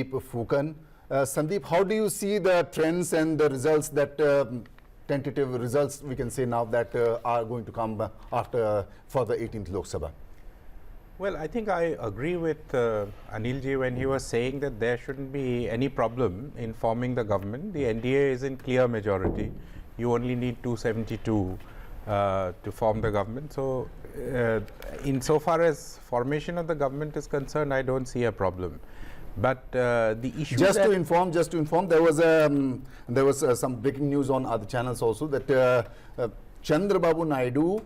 Fukan. Sandeep, how do you see the trends and the results that tentative results we can say now that are going to come after for the 18th Lok Sabha? Well, I think I agree with Anilji when he was saying that there shouldn't be any problem in forming the government. The NDA is in clear majority. You only need 272 to form the government. So, insofar as formation of the government is concerned, I don't see a problem. But the issue just to inform, there was some breaking news on other channels also that Chandrababu Naidu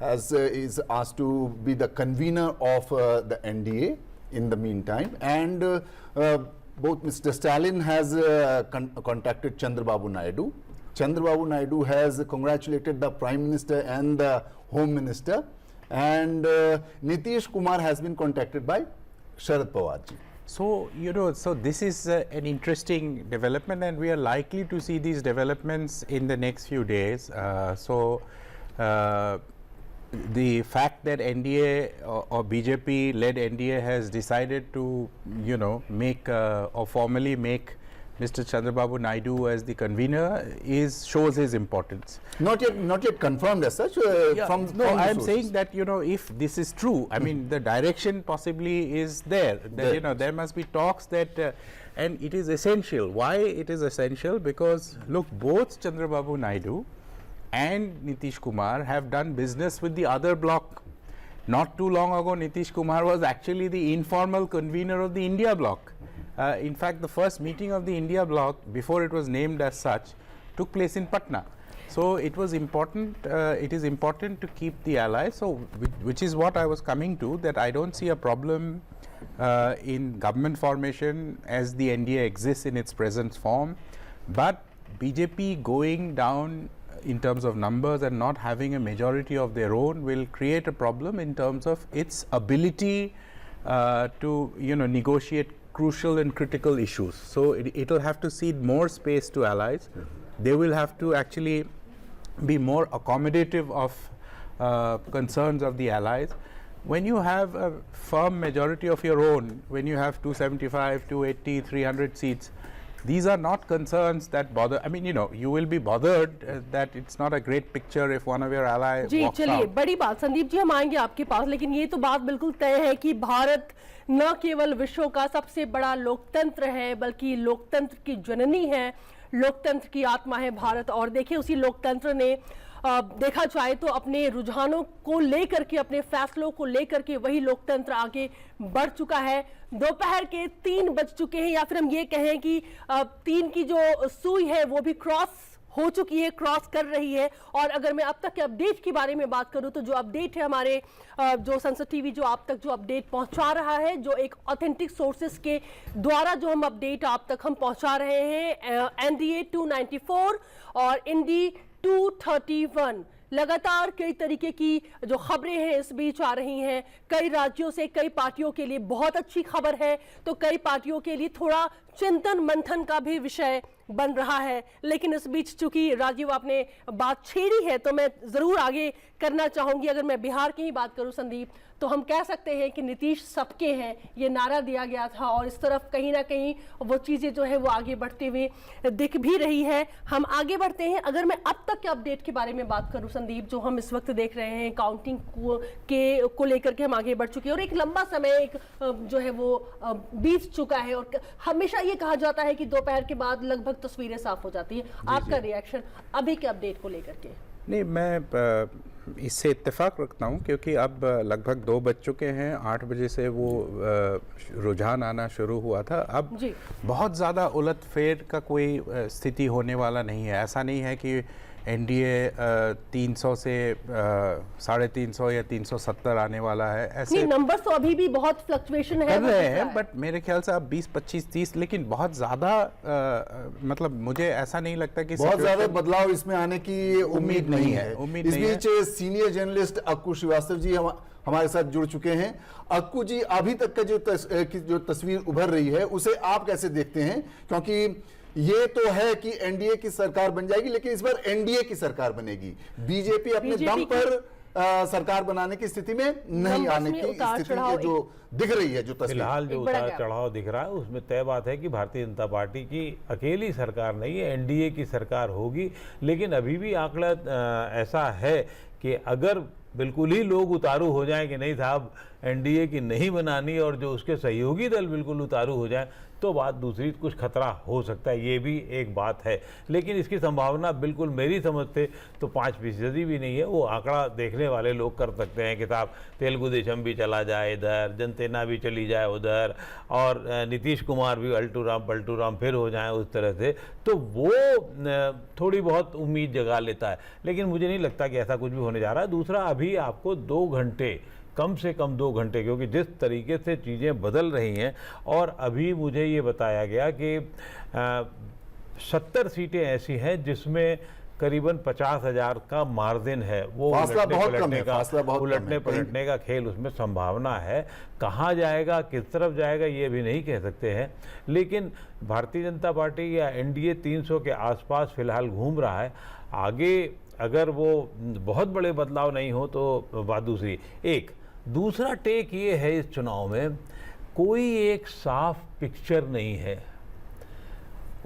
is asked to be the convener of the NDA in the meantime, and both Mr. Stalin has contacted Chandrababu Naidu. Chandrababu Naidu has congratulated the Prime Minister and the Home Minister, and Nitish Kumar has been contacted by Sharad Pawar ji. So, so this is an interesting development, and we are likely to see these developments in the next few days. The fact that NDA or BJP-led NDA has decided to, make or formally make Mr. Chandrababu Naidu as the convener shows his importance. Not yet confirmed as such. I am saying that if this is true, I mean the direction possibly is there. That, there must be talks that, and it is essential. Why it is essential? Because look, both Chandrababu Naidu and Nitish Kumar have done business with the other bloc. Not too long ago, Nitish Kumar was actually the informal convener of the India bloc. In fact, the first meeting of the India bloc, before it was named as such, took place in Patna. So it was important. It is important to keep the allies. So, which is what I was coming to, that I don't see a problem in government formation as the NDA exists in its present form, but BJP going down in terms of numbers and not having a majority of their own will create a problem in terms of its ability to negotiate crucial and critical issues. So it will have to cede more space to allies. They will have to actually be more accommodative of concerns of the allies. When you have a firm majority of your own, when you have 275, 280, 300 seats, these are not concerns that bother. I mean, you will be bothered that it's not a great picture if one of your allies ji walks चलिए out. बड़ी बात संदीप जी, हम आएंगे आपके पास, लेकिन ये तो बात बिल्कुल तय है कि भारत न केवल विश्व का सबसे बड़ा लोकतंत्र है, बल्कि लोकतंत्र की जननी है, लोकतंत्र की आत्मा है भारत। और देखिए, उसी लोकतंत्र ने देखा जाए तो अपने रुझानों को लेकर के, अपने फैसलों को लेकर के वही लोकतंत्र आगे बढ़ चुका है। दोपहर के 3 बज चुके हैं, या फिर हम ये कहें कि 3 की जो सुई है वो भी क्रॉस हो चुकी है, क्रॉस कर रही है। और अगर मैं अब तक के अपडेट के बारे में बात करूं तो जो अपडेट है हमारे जो संसद टीवी जो आप तक जो अपडेट पहुंचा रहा है, जो एक ऑथेंटिक सोर्सेस के द्वारा जो हम अपडेट आप तक हम पहुंचा रहे हैं, NDA 294 और इंडी 231, लगातार कई तरीके की जो खबरें हैं इस बीच आ रही हैं। कई राज्यों से कई पार्टियों के लिए बहुत अच्छी खबर है, तो कई पार्टियों के लिए थोड़ा चिंतन मंथन का भी विषय बन रहा है। लेकिन इस बीच चूंकि राजीव आपने बात छेड़ी है, तो मैं जरूर आगे करना चाहूंगी। अगर मैं बिहार की ही बात करूं संदीप, तो हम कह सकते हैं कि नीतीश सबके हैं, ये नारा दिया गया था, और इस तरफ कहीं ना कहीं वो चीजें जो है वो आगे बढ़ते हुए दिख भी रही है। हम आगे बढ़ते हैं। अगर मैं अब तक के अपडेट के बारे में बात करूं संदीप, जो हम इस वक्त देख रहे हैं, काउंटिंग को लेकर के हम आगे बढ़ चुके हैं, और एक लंबा समय एक जो है वो बीत चुका है, और हमेशा ये कहा जाता है कि दोपहर के बाद लगभग तस्वीरें साफ हो जाती है। आपका रिएक्शन अभी के अपडेट को लेकर के? नहीं, मैं इससे इत्तेफाक रखता हूँ, क्योंकि अब लगभग 2 बज चुके हैं। 8 बजे से वो रुझान आना शुरू हुआ था। अब बहुत ज़्यादा उलटफेर का कोई स्थिति होने वाला नहीं है। ऐसा नहीं है कि NDA 300 से 350 या 370 आने वाला है। ऐसे नंबर तो अभी भी बहुत फ्लक्चुएशन है कर रहे हैं, बट मेरे ख्याल से अब 20, 25, 30, लेकिन बहुत ज़्यादा मतलब मुझे ऐसा नहीं लगता कि बहुत ज़्यादा बदलाव इसमें आने की उम्मीद नहीं है। इस बीच सीनियर जर्नलिस्ट अक्कू श्रीवास्तव जी हमारे साथ जुड़ चुके हैं। अक्कू जी, अभी तक का जो तस्वीर उभर रही है उसे आप कैसे देखते हैं? क्योंकि ये तो है कि NDA की सरकार बन जाएगी, लेकिन इस बार NDA की सरकार बनेगी। बीजेपी अपने दम पर सरकार बनाने की स्थिति में नहीं नंबर्स आने में की उतार स्थिति चढ़ाव के जो दिख रही है, जो तस्वीर। फिलहाल जो एक बड़ा उतार गैप। चढ़ाव दिख रहा है उसमें तय बात है कि भारतीय जनता पार्टी की अकेली सरकार नहीं है, एनडीए की सरकार होगी। लेकिन अभी भी आंकड़ा ऐसा है कि अगर बिल्कुल ही लोग उतारू हो जाएं कि नहीं साहब एनडीए की नहीं बनानी और जो उसके सहयोगी दल बिल्कुल उतारू हो जाएं, तो बात दूसरी, कुछ खतरा हो सकता है, ये भी एक बात है। लेकिन इसकी संभावना बिल्कुल मेरी समझ से तो 5% भी नहीं है। वो आंकड़ा देखने वाले लोग कर सकते हैं कि साहब तेलुगु देशम भी चला जाए इधर, जनसेना भी चली जाए उधर, और नीतीश कुमार भी अल्टूराम पल्टूराम फिर हो जाए उस तरह से, तो वो थोड़ी बहुत उम्मीद जगा लेता है। लेकिन मुझे नहीं लगता कि ऐसा कुछ भी होने जा रहा है। दूसरा, अभी आपको 2 घंटे, कम से कम 2 घंटे, क्योंकि जिस तरीके से चीज़ें बदल रही हैं, और अभी मुझे ये बताया गया कि 70 सीटें ऐसी हैं जिसमें करीबन 50,000 का मार्जिन है। वो फासला बहुत कम है, फासला बहुत कम है। उलटने पलटने का खेल उसमें संभावना है। कहाँ जाएगा, किस तरफ जाएगा, ये भी नहीं कह सकते हैं। लेकिन भारतीय जनता पार्टी या एनडीए 300 के आसपास फिलहाल घूम रहा है। आगे अगर वो बहुत बड़े बदलाव नहीं हो तो बात दूसरी। दूसरा टेक ये है, इस चुनाव में कोई एक साफ पिक्चर नहीं है।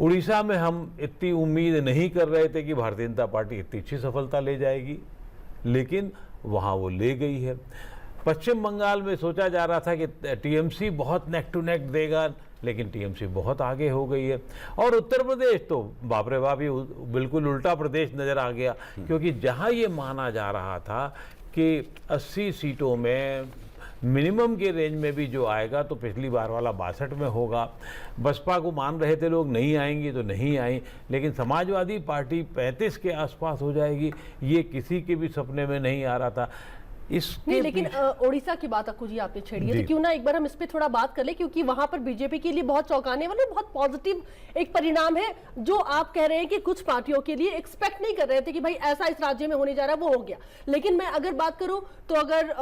उड़ीसा में हम इतनी उम्मीद नहीं कर रहे थे कि भारतीय जनता पार्टी इतनी अच्छी सफलता ले जाएगी, लेकिन वहाँ वो ले गई है। पश्चिम बंगाल में सोचा जा रहा था कि टीएमसी बहुत नेक टू नेक देगा, लेकिन टीएमसी बहुत आगे हो गई है। और उत्तर प्रदेश तो बाप रे बाप, ये बिल्कुल उल्टा प्रदेश नज़र आ गया, क्योंकि जहाँ ये माना जा रहा था कि 80 सीटों में मिनिमम के रेंज में भी जो आएगा तो पिछली बार वाला 62 में होगा। बसपा को मान रहे थे लोग नहीं आएंगी तो नहीं आई, लेकिन समाजवादी पार्टी 35 के आसपास हो जाएगी, ये किसी के भी सपने में नहीं आ रहा था। नहीं, लेकिन ओडिशा की बात अक्कू जी आपने छेड़ी है, तो क्यों ना एक बार हम इस पे थोड़ा बात कर ले, क्योंकि वहां पर बीजेपी के लिए बहुत चौंकाने वाले, बहुत पॉजिटिव एक परिणाम है, जो आप कह रहे हैं कि कुछ पार्टियों के लिए एक्सपेक्ट नहीं कर रहे थे कि भाई ऐसा इस राज्य में होने जा रहा है, वो हो गया। लेकिन मैं अगर बात करूं तो अगर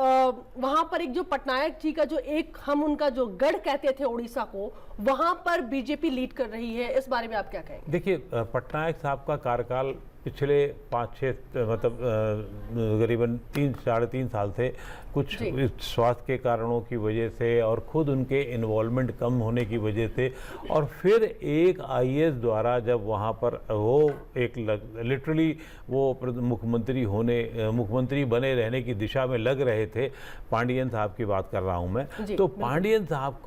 वहां पर एक जो पटनायक जी का जो एक हम उनका जो गढ़ कहते थे उड़ीसा को, वहां पर बीजेपी लीड कर रही है, इस बारे में आप क्या कहेंगे? देखिए, पटनायक साहब का कार्यकाल पिछले 5-6 मतलब करीबन 3-3.5 साल से कुछ स्वास्थ्य के कारणों की वजह से और खुद उनके इन्वॉल्वमेंट कम होने की वजह से, और फिर एक आईएएस द्वारा जब वहाँ पर वो एक लिटरली वो मुख्यमंत्री बने रहने की दिशा में लग रहे थे, पांडियन साहब की बात कर रहा हूँ मैं, तो पांडियन साहब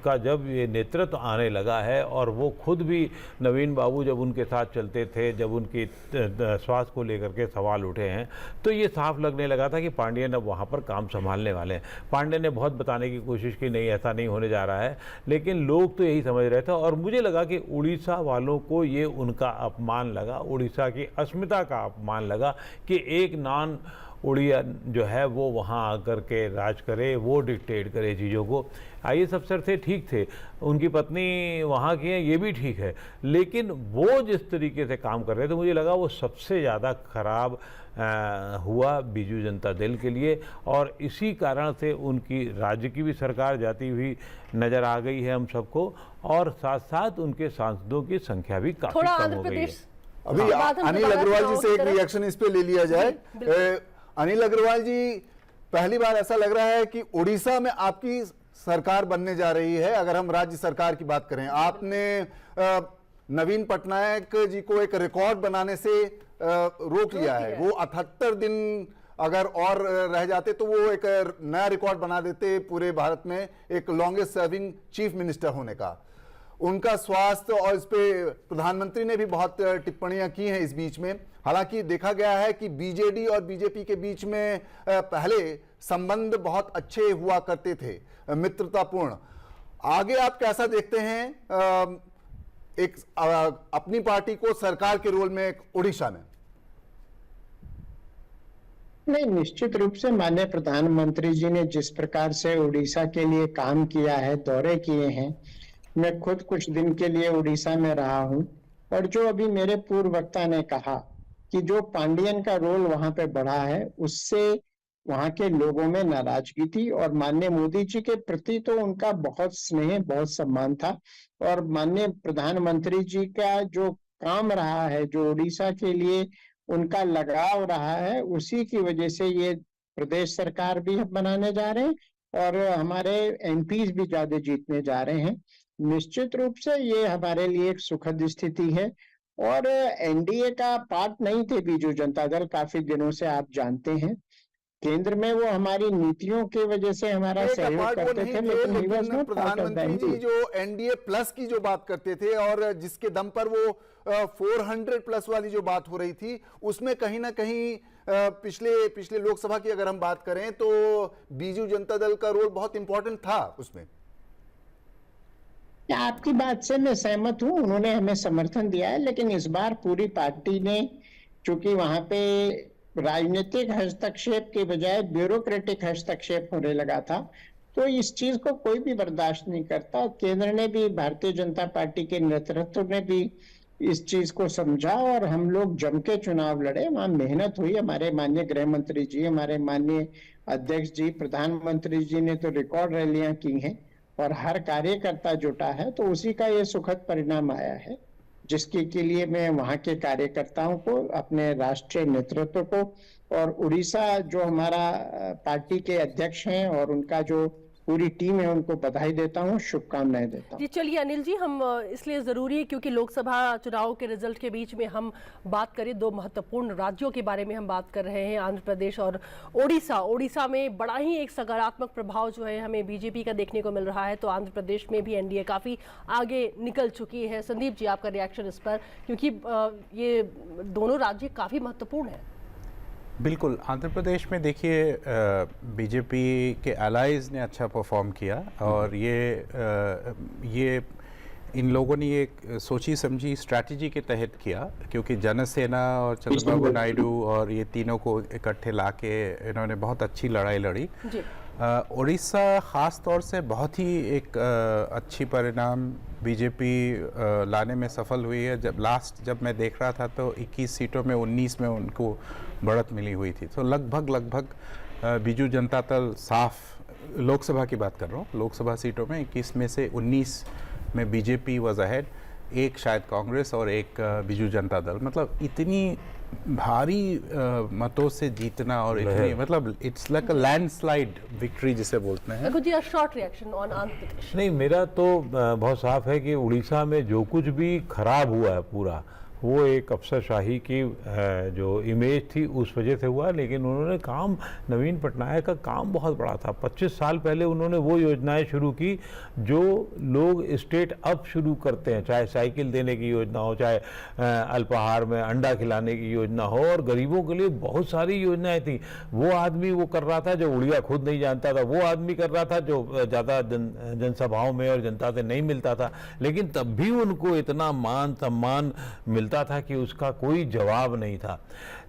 का जब ये नेतृत्व आने लगा है, और वो खुद भी नवीन बाबू जब उनके साथ चलते थे, जब उनकी स्वास्थ्य को लेकर के सवाल उठे हैं, तो ये साफ लगने लगा था कि पांडियन अब वहाँ पर काम संभालने वाले हैं। पांडे ने बहुत बताने की कोशिश की, नहीं ऐसा नहीं होने जा रहा है, लेकिन लोग तो यही समझ रहे थे। और मुझे लगा कि उड़ीसा वालों को ये उनका अपमान लगा, उड़ीसा की अस्मिता का अपमान लगा कि एक नॉन उड़िया जो है वो वहाँ आकर के राज करे, वो डिक्टेट करे चीज़ों को। आईएएस अफसर थे, ठीक थे, उनकी पत्नी वहाँ की है, ये भी ठीक है, लेकिन वो जिस तरीके से काम कर रहे थे, मुझे लगा वो सबसे ज़्यादा खराब हुआ बीजू जनता दल के लिए। और इसी कारण से उनकी राज्य की भी सरकार जाती हुई नज़र आ गई है हम सबको, और साथ साथ उनके सांसदों की संख्या भी काफ़ी कम हो गई है। अभी अनिल अग्रवाल जी से एक रिएक्शन इस पे ले लिया जाए। अनिल अग्रवाल जी, पहली बार ऐसा लग रहा है कि उड़ीसा में आपकी सरकार बनने जा रही है। अगर हम राज्य सरकार की बात करें, आपने नवीन पटनायक जी को एक रिकॉर्ड बनाने से रोक लिया है। वो 78 दिन अगर और रह जाते तो वो एक नया रिकॉर्ड बना देते पूरे भारत में एक लॉन्गेस्ट सर्विंग चीफ मिनिस्टर होने का। उनका स्वास्थ्य और इस पे प्रधानमंत्री ने भी बहुत टिप्पणियां की हैं इस बीच में। हालांकि देखा गया है कि बीजेडी और बीजेपी के बीच में पहले संबंध बहुत अच्छे हुआ करते थे, मित्रतापूर्ण। आगे आप कैसा देखते हैं एक अपनी पार्टी को सरकार के रोल में उड़ीसा में? नहीं, निश्चित रूप से माननीय प्रधानमंत्री जी ने जिस प्रकार से उड़ीसा के लिए काम किया है, दौरे किए हैं, मैं खुद कुछ दिन के लिए उड़ीसा में रहा हूं, और जो अभी मेरे पूर्व वक्ता ने कहा कि जो पांडियन का रोल वहां पे बढ़ा है, उससे वहां के लोगों में नाराजगी थी, और माननीय मोदी जी के प्रति तो उनका बहुत स्नेह, बहुत सम्मान था। और माननीय प्रधानमंत्री जी का जो काम रहा है, जो उड़ीसा के लिए उनका लगाव रहा है, उसी की वजह से ये प्रदेश सरकार भी हम बनाने जा रहे हैं और हमारे एमपीज भी ज्यादा जीतने जा रहे हैं। निश्चित रूप से ये हमारे लिए एक सुखद स्थिति है। और एनडीए का पार्ट नहीं थे बीजू जनता दल, काफी दिनों से आप जानते हैं। केंद्र में वो हमारी नीतियों की वजह से हमारा एक सहयोग apart वो करते नहीं थे, थे, लेकिन he was लेकिन not part of the प्रधानमंत्री जी NDA। जो एनडीए प्लस की जो बात करते थे और जिसके दम पर वो 400 प्लस वाली जो बात हो रही थी, उसमें कहीं ना कहीं पिछले लोकसभा की अगर हम बात करें तो बीजू जनता दल का रोल बहुत इंपॉर्टेंट था उसमें। आपकी बात से मैं सहमत हूं, उन्होंने हमें समर्थन दिया है, लेकिन इस बार पूरी पार्टी ने, चूंकि वहां पे राजनीतिक हस्तक्षेप के बजाय ब्यूरोक्रेटिक हस्तक्षेप होने लगा था, तो इस चीज को कोई भी बर्दाश्त नहीं करता। केंद्र ने भी, भारतीय जनता पार्टी के नेतृत्व ने भी इस चीज को समझा और हम लोग जम के चुनाव लड़े। वहां मेहनत हुई। हमारे माननीय गृह मंत्री जी, हमारे माननीय अध्यक्ष जी, प्रधानमंत्री जी ने तो रिकॉर्ड रैलियां की हैं और हर कार्यकर्ता जुटा है, तो उसी का ये सुखद परिणाम आया है, जिसके के लिए मैं वहां के कार्यकर्ताओं को, अपने राष्ट्रीय नेतृत्व को और उड़ीसा जो हमारा पार्टी के अध्यक्ष हैं और उनका जो पूरी टीम है, उनको बधाई देता हूं, शुभकामनाएं देता हूं। जी चलिए अनिल जी, हम इसलिए ज़रूरी है क्योंकि लोकसभा चुनाव के रिजल्ट के बीच में हम बात करें, दो महत्वपूर्ण राज्यों के बारे में हम बात कर रहे हैं, आंध्र प्रदेश और ओडिशा। ओडिशा में बड़ा ही एक सकारात्मक प्रभाव जो है हमें बीजेपी का देखने को मिल रहा है, तो आंध्र प्रदेश में भी एनडीए काफ़ी आगे निकल चुकी है। संदीप जी, आपका रिएक्शन इस पर, क्योंकि ये दोनों राज्य काफ़ी महत्वपूर्ण हैं। बिल्कुल, आंध्र प्रदेश में देखिए बीजेपी के अलाइज ने अच्छा परफॉर्म किया और ये इन लोगों ने एक सोची समझी स्ट्रैटेजी के तहत किया, क्योंकि जनसेना और चंद्रबाबू नायडू और ये तीनों को इकट्ठे लाके इन्होंने बहुत अच्छी लड़ाई लड़ी। उड़ीसा ख़ास तौर से बहुत ही एक अच्छी परिणाम बीजेपी लाने में सफल हुई है। जब मैं देख रहा था तो 21 सीटों में 19 में उनको बढ़त मिली हुई थी। तो लगभग बीजू जनता दल साफ, लोकसभा की बात कर रहा हूँ, लोकसभा सीटों में 21 में से 19 में बीजेपी वाज अहेड, एक शायद कांग्रेस और एक बीजू जनता दल। मतलब इतनी भारी मतों से जीतना और इतनी, मतलब it's like a landslide victory जिसे बोलते हैं। जी, short reaction on Andhra Pradesh. नहीं, मेरा तो बहुत साफ है कि उड़ीसा में जो कुछ भी खराब हुआ है पूरा, वो एक अफसरशाही की जो इमेज थी उस वजह से हुआ। लेकिन उन्होंने काम, नवीन पटनायक का काम बहुत बड़ा था। 25 साल पहले उन्होंने वो योजनाएं शुरू की जो लोग स्टेट अप शुरू करते हैं, चाहे साइकिल देने की योजना हो, चाहे अल्पाहार में अंडा खिलाने की योजना हो, और गरीबों के लिए बहुत सारी योजनाएं थी। वो आदमी वो कर रहा था जो उड़िया खुद नहीं जानता था, वो आदमी कर रहा था जो ज़्यादा जनसभाओं में और जनता से नहीं मिलता था, लेकिन तब भी उनको इतना मान सम्मान मिलता था कि उसका कोई जवाब नहीं था।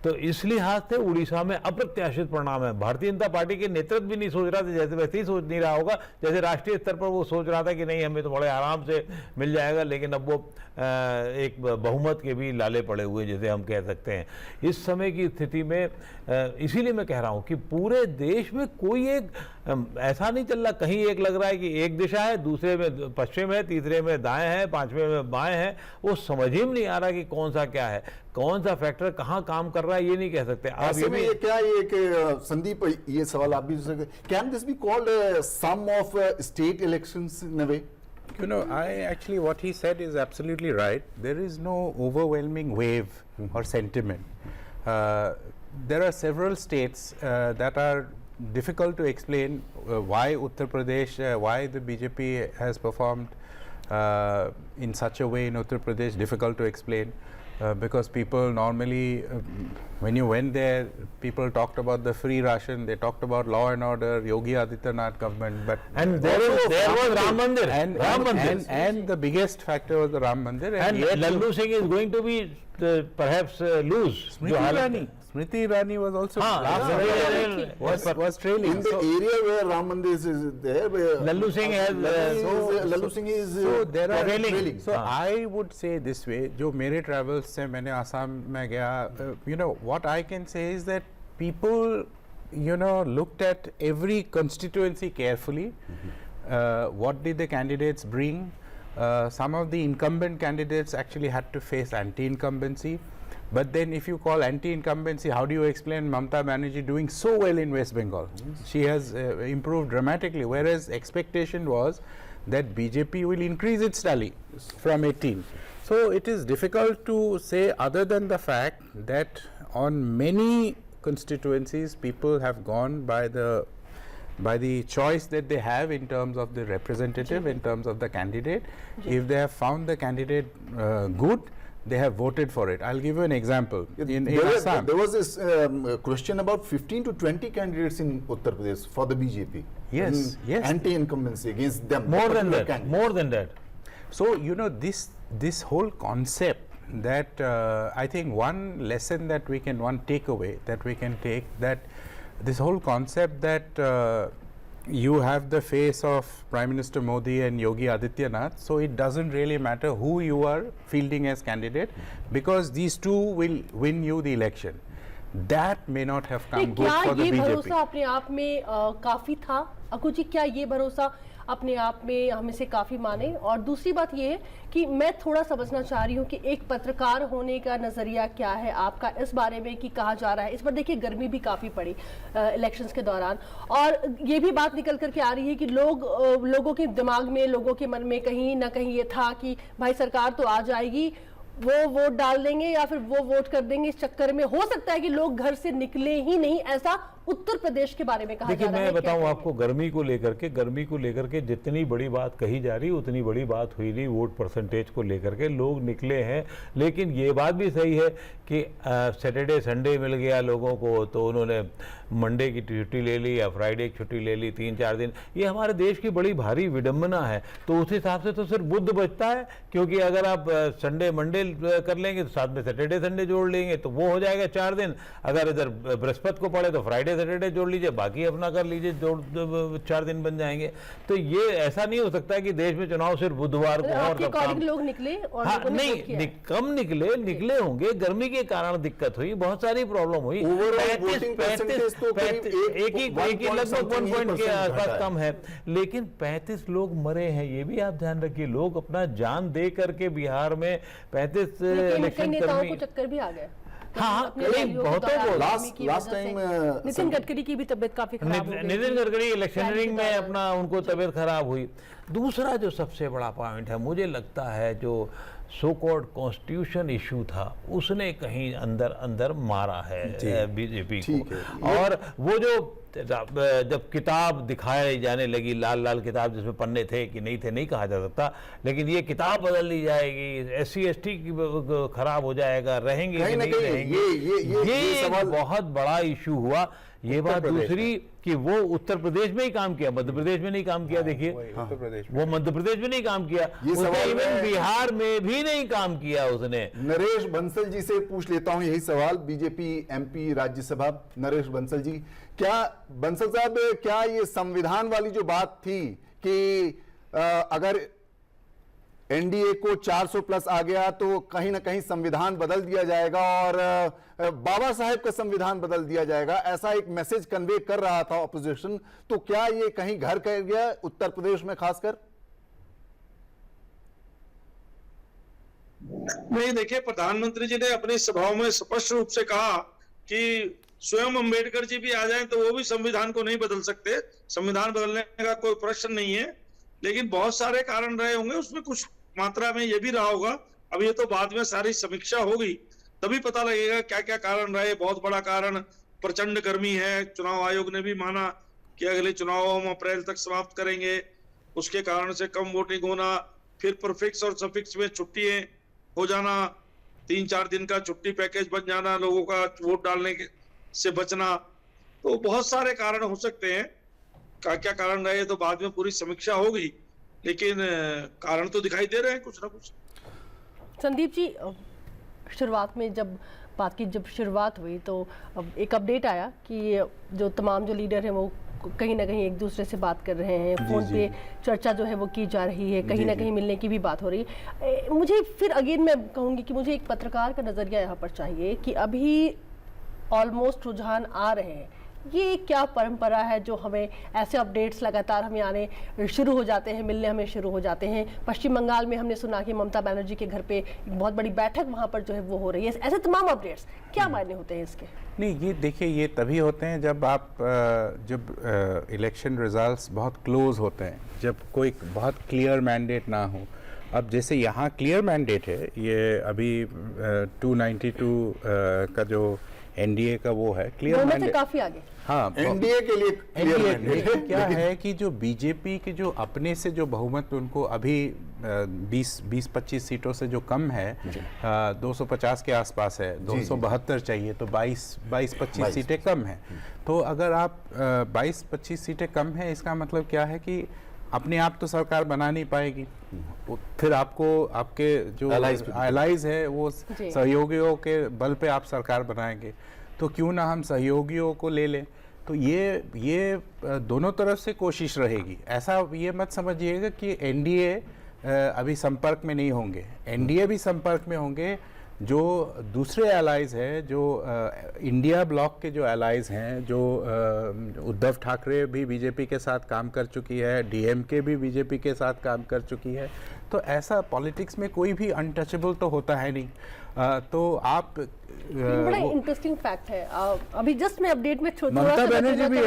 तो इस लिहाज से उड़ीसा में अप्रत्याशित परिणाम है। भारतीय जनता पार्टी के नेतृत्व भी नहीं सोच रहा था, जैसे वैसे ही सोच नहीं रहा होगा जैसे राष्ट्रीय स्तर पर वो सोच रहा था कि नहीं, हमें तो बड़े आराम से मिल जाएगा, लेकिन अब वो एक बहुमत के भी लाले पड़े हुए जैसे हम कह सकते हैं इस समय की स्थिति में। इसीलिए मैं कह रहा हूँ कि पूरे देश में कोई एक ऐसा नहीं चल रहा, कहीं एक लग रहा है कि एक दिशा है, दूसरे में पश्चिम है, तीसरे में दाएं है, पांचवें में बाएं है। वो समझ ही नहीं आ रहा कि कौन सा क्या है, कौन सा फैक्टर कहाँ काम कर रहा है, ये नहीं कह सकते आप। ऐसे में ये क्या, ये एक संदीप, ये सवाल आप भी पूछ सकते, can this be called sum of state elections in a way? You know, what he said is absolutely right. There is no overwhelming wave or sentiment. There are several states that are difficult to explain why Uttar Pradesh, why the BJP has performed in such a way in Uttar Pradesh, difficult to explain. Because people normally, when you went there, people talked about the free ration, they talked about law and order, Yogi Adityanath government, but there was Ram Mandir, and the biggest factor was the Ram Mandir, and Lallu Singh is going to be perhaps lose. Smriti Irani was also was trailing in the area where Ram Mandir is there. Lallu Singh is so there are trailing. So I would say this way, जो मेरे travels से मैंने आसाम में गया, you know what I can say is that people, you know, looked at every constituency carefully. What did the candidates bring? some of the incumbent candidates actually had to face anti-incumbency. But then if you call anti-incumbency, how do you explain Mamata Banerjee doing so well in West Bengal? She has improved dramatically, whereas expectation was that BJP will increase its tally from 18. So it is difficult to say, other than the fact that on many constituencies people have gone by the choice that they have in terms of the representative, in terms of the candidate. If they have found the candidate good, they have voted for it. I'll give you an example. In Assam, there was this question about 15 to 20 candidates in Uttar Pradesh for the BJP. Yes, yes. Anti-incumbency against them. More than particular that, candidate. more than that. so this whole concept that I think one lesson that we can, one takeaway that we can take, that this whole concept that you have the face of Prime Minister Modi and Yogi Adityanath, so it doesn't really matter who you are fielding as candidate, because these two will win you the election. That may not have come good क्या for the ये भरोसा BJP. अपने आप में काफी था? अकुल जी, क्या ये भरोसा अपने आप में हम इसे काफी माने? और दूसरी बात ये है कि मैं थोड़ा समझना चाह रही हूँ कि एक पत्रकार होने का नजरिया क्या है आपका इस बारे में कि कहा जा रहा है, इस पर देखिए गर्मी भी काफी पड़ी इलेक्शंस के दौरान, और ये भी बात निकल करके आ रही है कि लोगों के दिमाग में, लोगों के मन में कहीं ना कहीं ये था कि भाई सरकार तो आ जाएगी, वो वोट डाल देंगे या फिर वो वोट कर देंगे, इस चक्कर में हो सकता है कि लोग घर से निकले ही नहीं, ऐसा उत्तर प्रदेश के बारे में कहा जा देखिए, रहा है। मैं बताऊं क्या आपको, गर्मी को लेकर के जितनी बड़ी बात कही जा रही उतनी बड़ी बात हुई नहीं वोट परसेंटेज को लेकर के। लोग निकले हैं, लेकिन ये बात भी सही है कि सैटरडे संडे मिल गया लोगों को, तो उन्होंने मंडे की छुट्टी ले ली या फ्राइडे की छुट्टी ले ली, 3-4 दिन। ये हमारे देश की बड़ी भारी विडंबना है। तो उस हिसाब से तो सिर्फ बुध बचता है, क्योंकि अगर आप संडे मंडे कर लेंगे तो साथ में सैटरडे संडे जोड़ लेंगे तो वो हो जाएगा 4 दिन। अगर इधर बृहस्पति को पड़े तो फ्राइडे सैटरडे जोड़ लीजिए, बाकी अपना कर लीजिए, 4 दिन बन जाएंगे। तो ये ऐसा नहीं हो सकता है कि देश में चुनाव सिर्फ बुधवार को हो और आपके तब काम। अकॉर्डिंग लोग निकले और हाँ, लोगों ने वोट किया नहीं, है। कम निकले होंगे, गर्मी के कारण दिक्कत हुई, बहुत सारी प्रॉब्लम हुई। Overall voting percentage तो करीब एक ही लगभग 1 पॉइंट के आसपास कम है, लेकिन 35 लोग मरे हैं। ये भी आप ध्यान रखिए, लोग अपना जान दे करके बिहार में 35 लेकिन कई इलेक्शन नेताओं कर्मी। को चक्कर भी आ गए। हाँ, अपने कई रैलियों के बहुतों दौरान को। गर्मी की Last वजह time, से। नितिन गडकरी की भी तबीयत काफी खराब हो गई। नितिन गडकरी इलेक्शनरिंग रैली के में दौरान। अपना उनको तबीयत खराब हुई। दूसरा जो सबसे बड़ा पॉइंट है, मुझे लगता है जो सो कॉल्ड कॉन्स्टिट्यूशन इशू था, उसने कहीं अंदर मारा है बीजेपी को। और वो जो जब किताब दिखाई जाने लगी, लाल किताब जिसमें पन्ने थे कि नहीं थे नहीं कहा जा सकता, लेकिन ये किताब बदल दी जाएगी, SC ST की खराब हो जाएगा, रहेंगे कि नहीं रहेंगे, ये सवाल बहुत बड़ा इशू हुआ। ये बात दूसरी कि वो उत्तर प्रदेश में ही काम किया, मध्य प्रदेश में नहीं काम किया। देखिए, वो मध्य प्रदेश में नहीं काम किया, उसने इवन बिहार में भी नहीं काम किया उसने। नरेश बंसल जी से पूछ लेता हूं यही सवाल, बीजेपी MP राज्यसभा नरेश बंसल जी, क्या बंसल साहब, क्या ये संविधान वाली जो बात थी कि अगर NDA को 400 प्लस आ गया तो कहीं ना कहीं संविधान बदल दिया जाएगा और बाबा साहेब का संविधान बदल दिया जाएगा, ऐसा एक मैसेज कन्वे कर रहा था ऑपोजिशन, तो क्या ये कहीं घर कर गया उत्तर प्रदेश में खासकर? नहीं, देखिए, प्रधानमंत्री जी ने अपनी सभाओं में स्पष्ट रूप से कहा कि स्वयं अंबेडकर जी भी आ जाएं तो वो भी संविधान को नहीं बदल सकते, संविधान बदलने का कोई प्रश्न नहीं है। लेकिन बहुत सारे कारण रहे होंगे, उसमें कुछ मात्रा में ये भी रहा होगा। अब ये तो बाद में सारी समीक्षा होगी तभी पता लगेगा क्या क्या कारण रहे। बहुत बड़ा कारण प्रचंड गर्मी है, चुनाव आयोग ने भी माना कि अगले चुनाव हम अप्रैल तक समाप्त करेंगे, उसके कारण से कम वोटिंग होना, फिर प्रीफिक्स और सफिक्स में छुट्टियां हो जाना, 3-4 दिन का छुट्टी पैकेज बन जाना, लोगों का वोट डालने से बचना, तो बहुत सारे कारण हो सकते हैं। क्या क्या कारण रहे तो बाद में पूरी समीक्षा होगी, लेकिन कारण तो दिखाई दे रहे हैं कुछ ना कुछ। संदीप जी, शुरुआत में जब बात की, जब शुरुआत हुई तो एक अपडेट आया कि जो तमाम जो लीडर हैं वो कहीं ना कहीं एक दूसरे से बात कर रहे हैं, फोन पे चर्चा जो है वो की जा रही है, कहीं ना कहीं मिलने की भी बात हो रही है। मुझे फिर अगेन मैं कहूँगी कि मुझे एक पत्रकार का नज़रिया यहाँ पर चाहिए कि अभी ऑलमोस्ट रुझान आ रहे हैं ये क्या परंपरा है जो हमें ऐसे अपडेट्स लगातार हमें आने शुरू हो जाते हैं, मिलने हमें शुरू हो जाते हैं? पश्चिम बंगाल में हमने सुना कि ममता बनर्जी के घर पे एक बहुत बड़ी बैठक वहाँ पर जो है वो हो रही है। ऐसे तमाम अपडेट्स क्या मायने होते हैं इसके? नहीं, ये देखिए, ये तभी होते हैं जब आप जब इलेक्शन रिजल्ट्स बहुत क्लोज होते हैं, जब कोई बहुत क्लियर मैंडेट ना हो। अब जैसे यहाँ क्लियर मैंडेट है, ये अभी 292 का जो एनडीए का वो है क्लियर दोनों से मैंडेट। काफी आगे। हाँ, एनडीए के लिए clear एनडीए, mandate है। लेकिन क्या है कि जो बीजेपी के जो अपने से जो बहुमत उनको अभी 20-25 सीटों से जो कम है, 250 के आसपास है, 272 चाहिए, तो 22-25 सीटें कम हैं। तो अगर आप 22-25 सीटें कम हैं, इसका मतलब क्या है कि अपने आप तो सरकार बना नहीं पाएगी, फिर आपको आपके जो एलाइज है वो सहयोगियों के बल पे आप सरकार बनाएंगे। तो क्यों ना हम सहयोगियों को ले लें। तो ये दोनों तरफ से कोशिश रहेगी। ऐसा ये मत समझिएगा कि एनडीए अभी संपर्क में नहीं होंगे, एनडीए भी संपर्क में होंगे। जो दूसरे एलाइज हैं, जो इंडिया ब्लॉक के जो एलाइज हैं, जो उद्धव ठाकरे भी बीजेपी के साथ काम कर चुकी है, डीएमके भी बीजेपी के साथ काम कर चुकी है, तो ऐसा पॉलिटिक्स में कोई भी अनटचेबल तो होता है नहीं। तो आप बड़ा इंटरेस्टिंग फैक्ट है। अभी जस्ट मैं अपडेट में ममता बनर्जी भी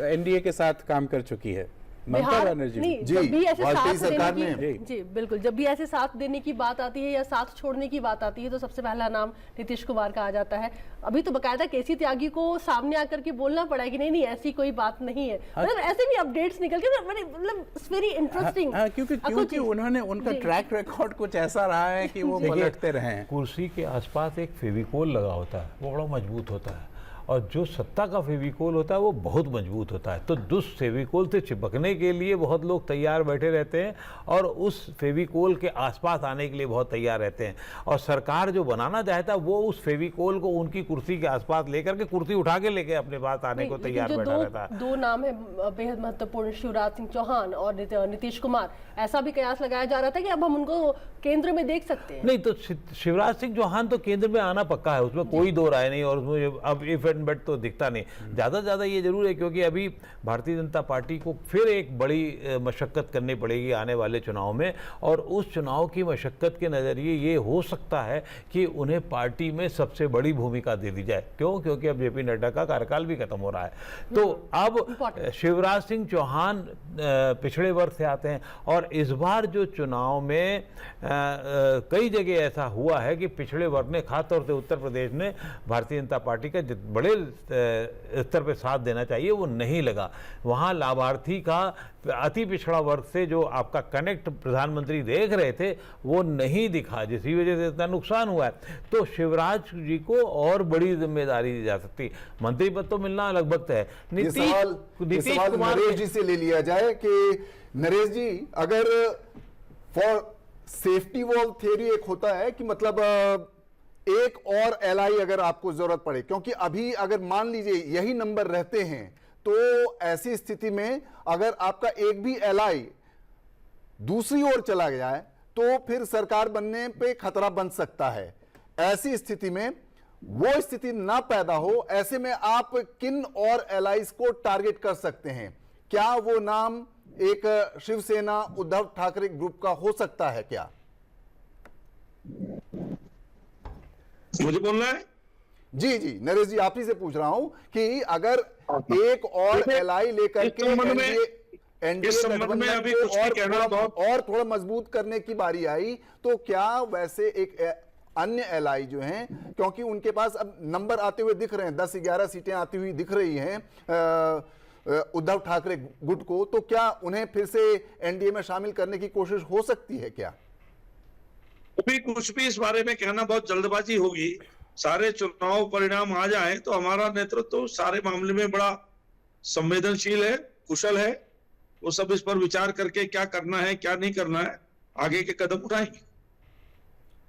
एनडीए के साथ काम कर चुकी है। ममता बनर्जी नहीं, जी, जब भी ऐसे वाजपेयी साथ सरकार देने में। की, जी बिल्कुल, जब भी ऐसे साथ देने की बात आती है या साथ छोड़ने की बात आती है तो सबसे पहला नाम नीतीश कुमार का आ जाता है। अभी तो बकायदा केसी त्यागी को सामने आकर के बोलना पड़ा है कि नहीं ऐसी कोई बात नहीं है। मतलब ऐसे भी अपडेट्स निकल के मतलब इट्स वेरी इंटरेस्टिंग। क्योंकि उन्होंने उनका ट्रैक रिकॉर्ड कुछ ऐसा रहा है कि वो पलटते रहे हैं। कुर्सी के आसपास एक फेविकोल लगा होता है, वो बड़ा मजबूत होता है, और जो सत्ता का फेविकोल होता है वो बहुत मजबूत होता है। तो उस फेविकोल से चिपकने के लिए बहुत लोग तैयार बैठे रहते हैं और उस फेविकोल के आसपास आने के लिए बहुत तैयार रहते हैं। और सरकार जो बनाना चाहता है वो उस फेविकोल को उनकी कुर्सी के आसपास लेकर के कुर्सी उठा के लेके अपने पास आने को तैयार बैठा रहता है। दो नाम है बेहद महत्वपूर्ण, शिवराज सिंह चौहान और नीतीश कुमार। ऐसा भी कयास लगाया जा रहा था कि अब हम उनको केंद्र में देख सकते हैं। नहीं, तो शिवराज सिंह चौहान तो केंद्र में आना पक्का है, उसमें कोई दो राय नहीं। और उसमें अब इफ एंड बट तो दिखता नहीं। ज़्यादा से ज़्यादा ये जरूर है क्योंकि अभी भारतीय जनता पार्टी को फिर एक बड़ी मशक्क़त करनी पड़ेगी आने वाले चुनाव में, और उस चुनाव की मशक्क़त के नज़रिए ये हो सकता है कि उन्हें पार्टी में सबसे बड़ी भूमिका दे दी जाए। क्यों? क्योंकि अब जेपी नड्डा का कार्यकाल भी खत्म हो रहा है। तो अब शिवराज सिंह चौहान पिछड़े वर्ग से आते हैं, और इस बार जो चुनाव में कई जगह ऐसा हुआ है कि पिछड़े वर्ग ने, खासतौर से उत्तर प्रदेश ने, भारतीय जनता पार्टी का बड़े स्तर पे साथ देना चाहिए वो नहीं लगा। वहाँ लाभार्थी का अति पिछड़ा वर्ग से जो आपका कनेक्ट प्रधानमंत्री देख रहे थे वो नहीं दिखा, जिसकी वजह से इतना नुकसान हुआ है। तो शिवराज जी को और बड़ी जिम्मेदारी दी जा सकती। मंत्री पद तो मिलना अलग बात है। नीतीश कुमार नरेश जी से ले लिया जाए कि नरेश जी, अगर फॉर सेफ्टी वॉल थियरी एक होता है कि मतलब एक और एलआई अगर आपको जरूरत पड़े, क्योंकि अभी अगर मान लीजिए यही नंबर रहते हैं तो ऐसी स्थिति में अगर आपका एक भी एलआई दूसरी ओर चला गया है तो फिर सरकार बनने पे खतरा बन सकता है। ऐसी स्थिति में वो स्थिति ना पैदा हो, ऐसे में आप किन और एलाइज को टारगेट कर सकते हैं? क्या वो नाम एक शिवसेना उद्धव ठाकरे ग्रुप का हो सकता है क्या? मुझे बोलना है? जी जी नरेश जी, आप ही से पूछ रहा हूं कि अगर एक और एलआई लेकर के संबंध में अभी कुछ भी कहना और थोड़ा मजबूत करने की बारी आई तो क्या वैसे एक अन्य एलआई जो हैं, क्योंकि उनके पास अब नंबर आते हुए दिख रहे हैं, 10-11 सीटें आती हुई दिख रही हैं उद्धव ठाकरे गुट को, तो क्या उन्हें फिर से एनडीए में शामिल करने की कोशिश हो सकती है क्या? अभी कुछ भी इस बारे में कहना बहुत जल्दबाजी होगी। सारे चुनाव परिणाम आ जाए तो हमारा नेतृत्व सारे मामले में बड़ा संवेदनशील है, कुशल है। वो सब इस पर विचार करके क्या करना है क्या नहीं करना है आगे के कदम उठाएंगे।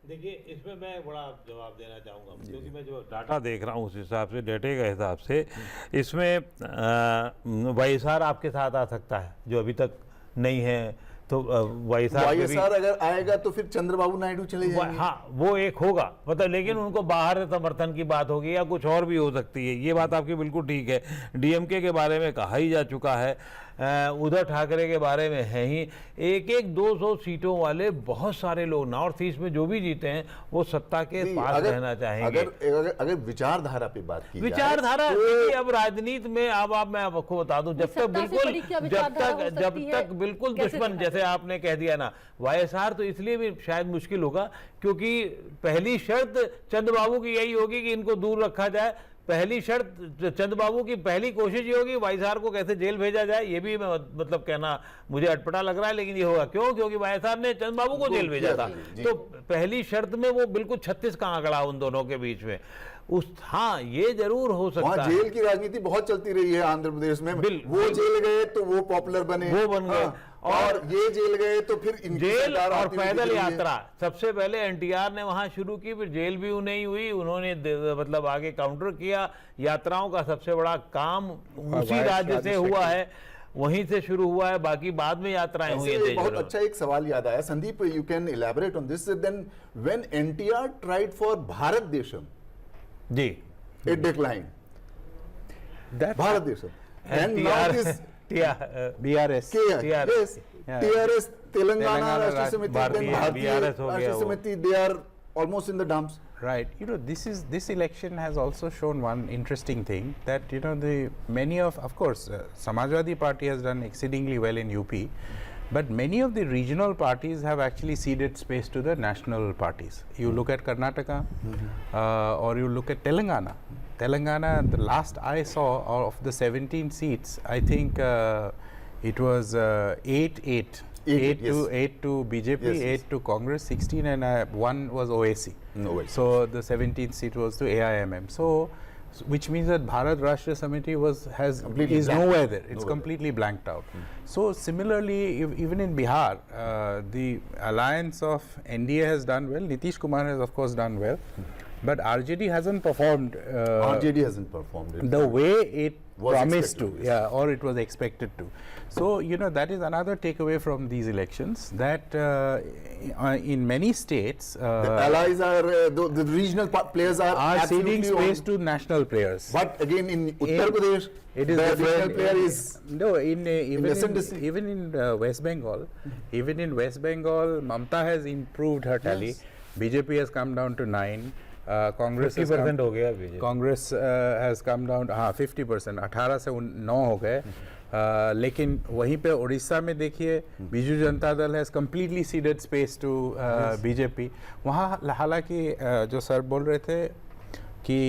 देखिए, इसमें मैं बड़ा जवाब देना चाहूँगा क्योंकि मैं जो डाटा देख रहा हूँ उस हिसाब से, डेटे के हिसाब से, इसमें वाईएसआर आपके साथ आ सकता है जो अभी तक नहीं है, तो वाईएसआर में भी YSR अगर आएगा तो फिर चंद्रबाबू नायडू चले जाएंगे। हाँ वो एक होगा, मतलब लेकिन उनको बाहर समर्थन की बात होगी या कुछ और भी हो सकती है, ये बात आपकी बिल्कुल ठीक है। डीएमके के बारे में कहा ही जा चुका है, उद्धव ठाकरे के बारे में है ही, एक 200 सीटों वाले बहुत सारे लोग नॉर्थ ईस्ट में जो भी जीते हैं वो सत्ता के पास रहना चाहेंगे। अगर विचारधारा पे बात की विचारधारा जाए, देखिए, अब राजनीति में अब मैं आपको बता दूं, जब तक बिल्कुल दुश्मन, जैसे आपने कह दिया ना, वाईएसआर तो इसलिए भी शायद मुश्किल होगा क्योंकि पहली शर्त चंद्रबाबू की यही होगी कि इनको दूर रखा जाए। पहली शर्त चंद्रबाबू की पहली कोशिश ये होगी वाईएसआर को कैसे जेल भेजा जाए। ये भी मतलब कहना मुझे अटपटा लग रहा है, लेकिन ये होगा। क्यों? क्योंकि वाईएसआर ने चंद्रबाबू को जेल भेजा था, तो पहली शर्त में वो बिल्कुल 36 का आंकड़ा उन दोनों के बीच में। हाँ, ये जरूर हो सकता है। जेल की राजनीति बहुत चलती रही है आंध्र प्रदेश में। वो जेल गए तो वो पॉपुलर बने, वो बन गए, और ये जेल गए तो फिर जेल और पैदल यात्रा सबसे पहले एनटीआर ने वहां शुरू की, फिर जेल भी नहीं हुई, उन्होंने मतलब आगे काउंटर किया। यात्राओं का सबसे बड़ा काम उसी राज्य से हुआ है, वहीं से शुरू हुआ है, बाकी बाद में यात्राएं हुई हैं। बहुत अच्छा एक सवाल याद आया Sandeep, you can elaborate on this. Then when NTR tried for Bharat Desam, जी, it decline Bharat Desam, and now this BRS, TRS, Telangana Rashtra Samiti, then BRS Bharatiya Rashtra Samiti, they are almost in the dumps. Right. You know, this election has also shown one interesting thing, that you know of course, Samajwadi Party has done exceedingly well in UP, but many of the regional parties have actually ceded space to the national parties. You look at Karnataka, or you look at Telangana. Telangana, the last I saw of the 17 seats, I think it was 8 to BJP, Yes, 8 to Congress, 16, and 1 was OAC. So the 17th seat was to AIMM. So which means that Bharat Rashtra Samiti is nowhere there. It's completely blanked out. So similarly, even in Bihar, the alliance of NDA has done well. Nitish Kumar has of course done well, but RJD hasn't performed. RJD hasn't performed the way it was promised to, expected, or it was expected to. So you know, that is another takeaway from these elections, that in many states the allies are the regional players are ceding space to national players. But again, in Uttar Pradesh, it is the regional player is no, even in West Bengal, Mamta has improved her tally. BJP has come down to 9. Congress 50% हो गया BJP. Congress has come down, 50%, 18 से 9 हो गए। लेकिन वहीं पे उड़ीसा में देखिए, Biju Janata Dal has completely ceded space to BJP. वहाँ हालांकि जो सर बोल रहे थे कि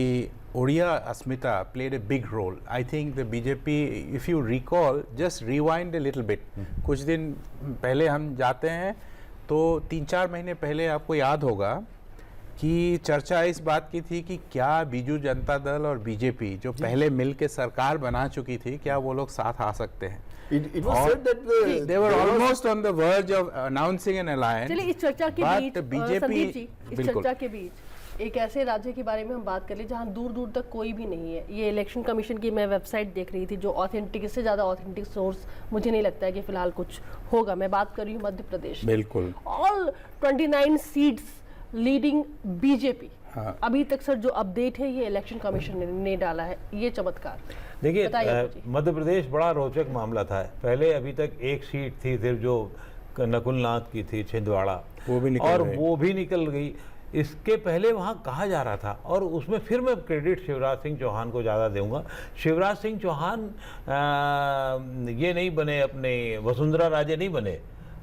उड़िया अस्मिता played a big role. I think the BJP, if you recall, just rewind a little bit. कुछ दिन पहले हम जाते हैं तो 3-4 महीने पहले आपको याद होगा कि चर्चा इस बात की थी कि क्या बीजू जनता दल और बीजेपी जो पहले मिल के सरकार बना चुकी थी, क्या वो लोग साथ आ सकते हैं? It was said that they were almost on the verge of announcing an alliance. चलिए इस चर्चा के बीच, संदीप जी, इस बिल्कुल चर्चा के बीच एक ऐसे राज्य के बारे में हम बात कर ले जहां दूर दूर तक कोई भी नहीं है। ये इलेक्शन कमीशन की मैं वेबसाइट देख रही थी, जो ऑथेंटिक, इससे ज़्यादा ऑथेंटिक सोर्स मुझे नहीं लगता है कि फिलहाल कुछ होगा। मैं बात कर रही हूँ मध्य प्रदेश। बिल्कुल ऑल 29 सीट्स लीडिंग बीजेपी। अभी तक सर जो अपडेट है ये इलेक्शन कमीशन ने डाला है, ये चमत्कार। देखिए, मध्य प्रदेश बड़ा रोचक मामला था। पहले अभी तक एक सीट थी सिर्फ जो नकुलनाथ की थी, छिंदवाड़ा, वो भी निकल गई। इसके पहले वहाँ कहा जा रहा था, और उसमें फिर मैं क्रेडिट शिवराज सिंह चौहान को ज़्यादा दूंगा। शिवराज सिंह चौहान ये नहीं बने, अपने वसुंधरा राजे नहीं बने।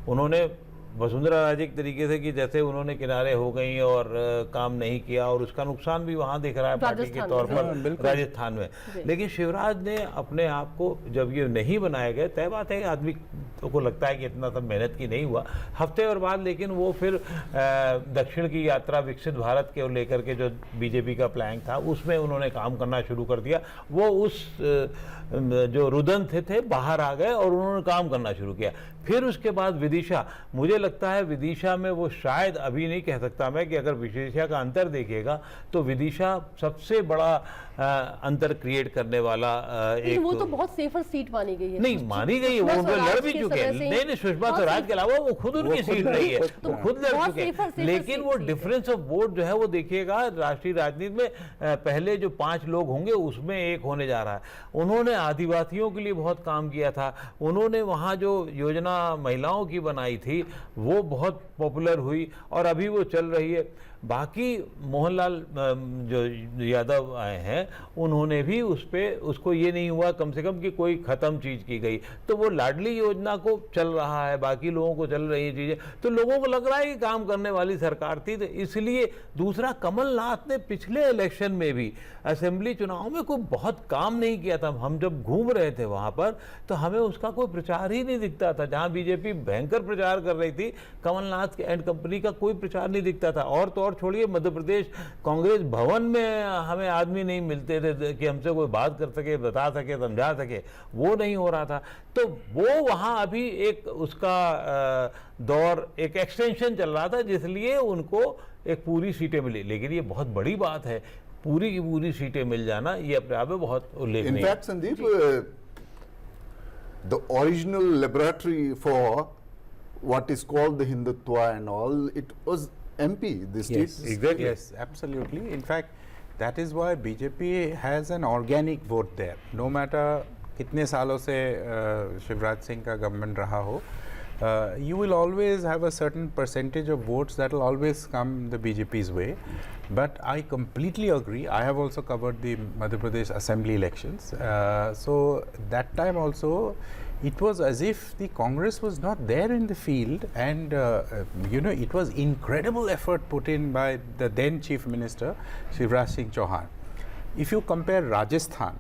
उन्होंने वसुंधरा राजे के तरीके से कि जैसे उन्होंने किनारे हो गई और काम नहीं किया, और उसका नुकसान भी वहाँ दिख रहा है पार्टी के तौर पर राजस्थान में। लेकिन शिवराज ने अपने आप को, जब ये नहीं बनाए गए, तय बात है आदमी को लगता है कि इतना सब मेहनत की नहीं हुआ, हफ्ते और बाद, लेकिन वो फिर दक्षिण की यात्रा, विकसित भारत के लेकर के जो बीजेपी का प्लान था उसमें उन्होंने काम करना शुरू कर दिया। वो उस जो रुदन थे बाहर आ गए और उन्होंने काम करना शुरू किया। फिर उसके बाद विदिशा, मुझे लगता है विदिशा में वो शायद, अभी नहीं कह सकता मैं, कि अगर विदिशा का अंतर देखिएगा तो विदिशा सबसे बड़ा अंतर क्रिएट करने वाला लेकिन वो तो बहुत सेफर सीट मानी गई है। नहीं मानी गई है, वो सुषमा लड़ भी स्वराज के चुके हैं। समय से नहीं सुषमा स्वराज के अलावा वो खुद उनकी सीट रही है, तो खुद लड़ बहुत चुके हैं। safer लेकिन वो सीट है। डिफरेंस ऑफ वोट जो है वो देखिएगा राष्ट्रीय राजनीति में पहले जो 5 लोग होंगे उसमें एक होने जा रहा है। उन्होंने आदिवासियों के लिए बहुत काम किया था, उन्होंने वहाँ जो योजना महिलाओं की बनाई थी वो बहुत पॉपुलर हुई और अभी वो चल रही है। बाकी मोहनलाल जो यादव आए हैं उन्होंने भी उसको ये नहीं हुआ कम से कम कि कोई ख़त्म चीज़ की गई, तो वो लाडली योजना को चल रहा है, बाकी लोगों को चल रही चीज़ें, तो लोगों को लग रहा है कि काम करने वाली सरकार थी। तो इसलिए दूसरा, कमलनाथ ने पिछले इलेक्शन में भी असेंबली चुनाव में कोई बहुत काम नहीं किया था। हम जब घूम रहे थे वहाँ पर तो हमें उसका कोई प्रचार ही नहीं दिखता था। जहाँ बीजेपी भयंकर प्रचार कर रही थी, कमलनाथ एंड कंपनी का कोई प्रचार नहीं दिखता था। और तो और छोड़िए, मध्य प्रदेश कांग्रेस भवन में हमें आदमी नहीं मिलते थे कि हमसे कोई बात कर सके, बता सके, समझा सके, वो नहीं हो रहा था। तो वो वहाँ अभी एक उसका दौर, एक एक्सटेंशन चल रहा था, जिसलिए उनको एक पूरी सीटें मिली। लेकिन ये बहुत बड़ी बात है, पूरी की पूरी सीटें मिल जाना, ये अपने आप में बहुत उल्लेखनीय है। In fact, Sandeep, the original laboratory for what is called the Hindutva and all, it was MP, the state. Yes, exactly. Yes, absolutely. In fact, that is why BJP has an organic vote there. No matter कितने सालों से शिवराज सिंह का government रहा हो, you will always have a certain percentage of votes that will always come the BJP's way. But I completely agree. I have also covered the Madhya Pradesh assembly elections. So that time also, it was as if the Congress was not there in the field, and it was incredible effort put in by the then Chief Minister Shivraj Singh Chauhan. If you compare Rajasthan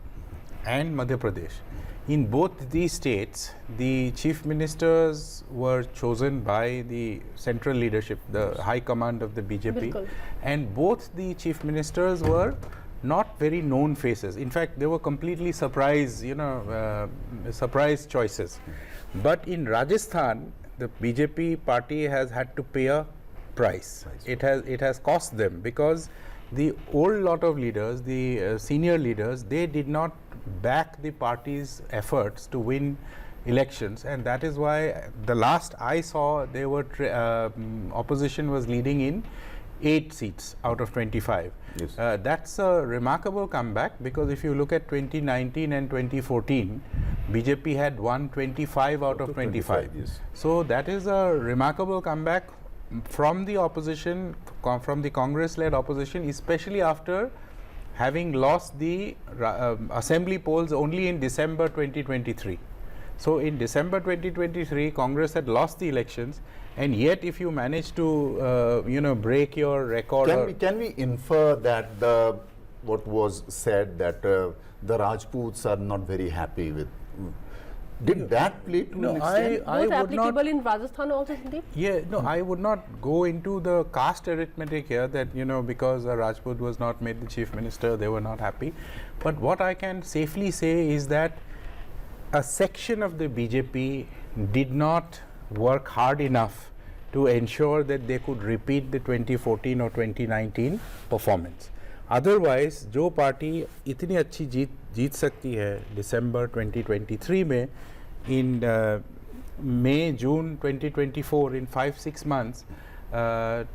and Madhya Pradesh, in both these states, the chief ministers were chosen by the central leadership, the high command of the BJP, Bilkul. and both the chief ministers were not very known faces. In fact, they were completely surprise choices. But in Rajasthan, the BJP party has had to pay a price. It has cost them, because the old lot of leaders, the senior leaders, they did not back the party's efforts to win elections, and that is why the last I saw, they were opposition was leading in 8 seats out of 25. Yes. That's a remarkable comeback, because if you look at 2019 and 2014, BJP had won 25 out of 25. Yes. So that is a remarkable comeback from the opposition, from the Congress-led opposition, especially after having lost the assembly polls only in December 2023. So in December 2023, Congress had lost the elections, and yet if you manage to break your record, Can we infer that what was said, that the Rajputs are not very happy with? Did that play to No, an I extent? Both would applicable not. in Rajasthan also, Sandeep? Yeah, no, I would not go into the caste arithmetic here, that because a Rajput was not made the chief minister, they were not happy. But what I can safely say is that a section of the BJP did not work hard enough to ensure that they could repeat the 2014 or 2019 performance. Otherwise, जो party इतनी अच्छी जीत सकती है दिसंबर 2023 में, in May, June 2024, in 5-6 months,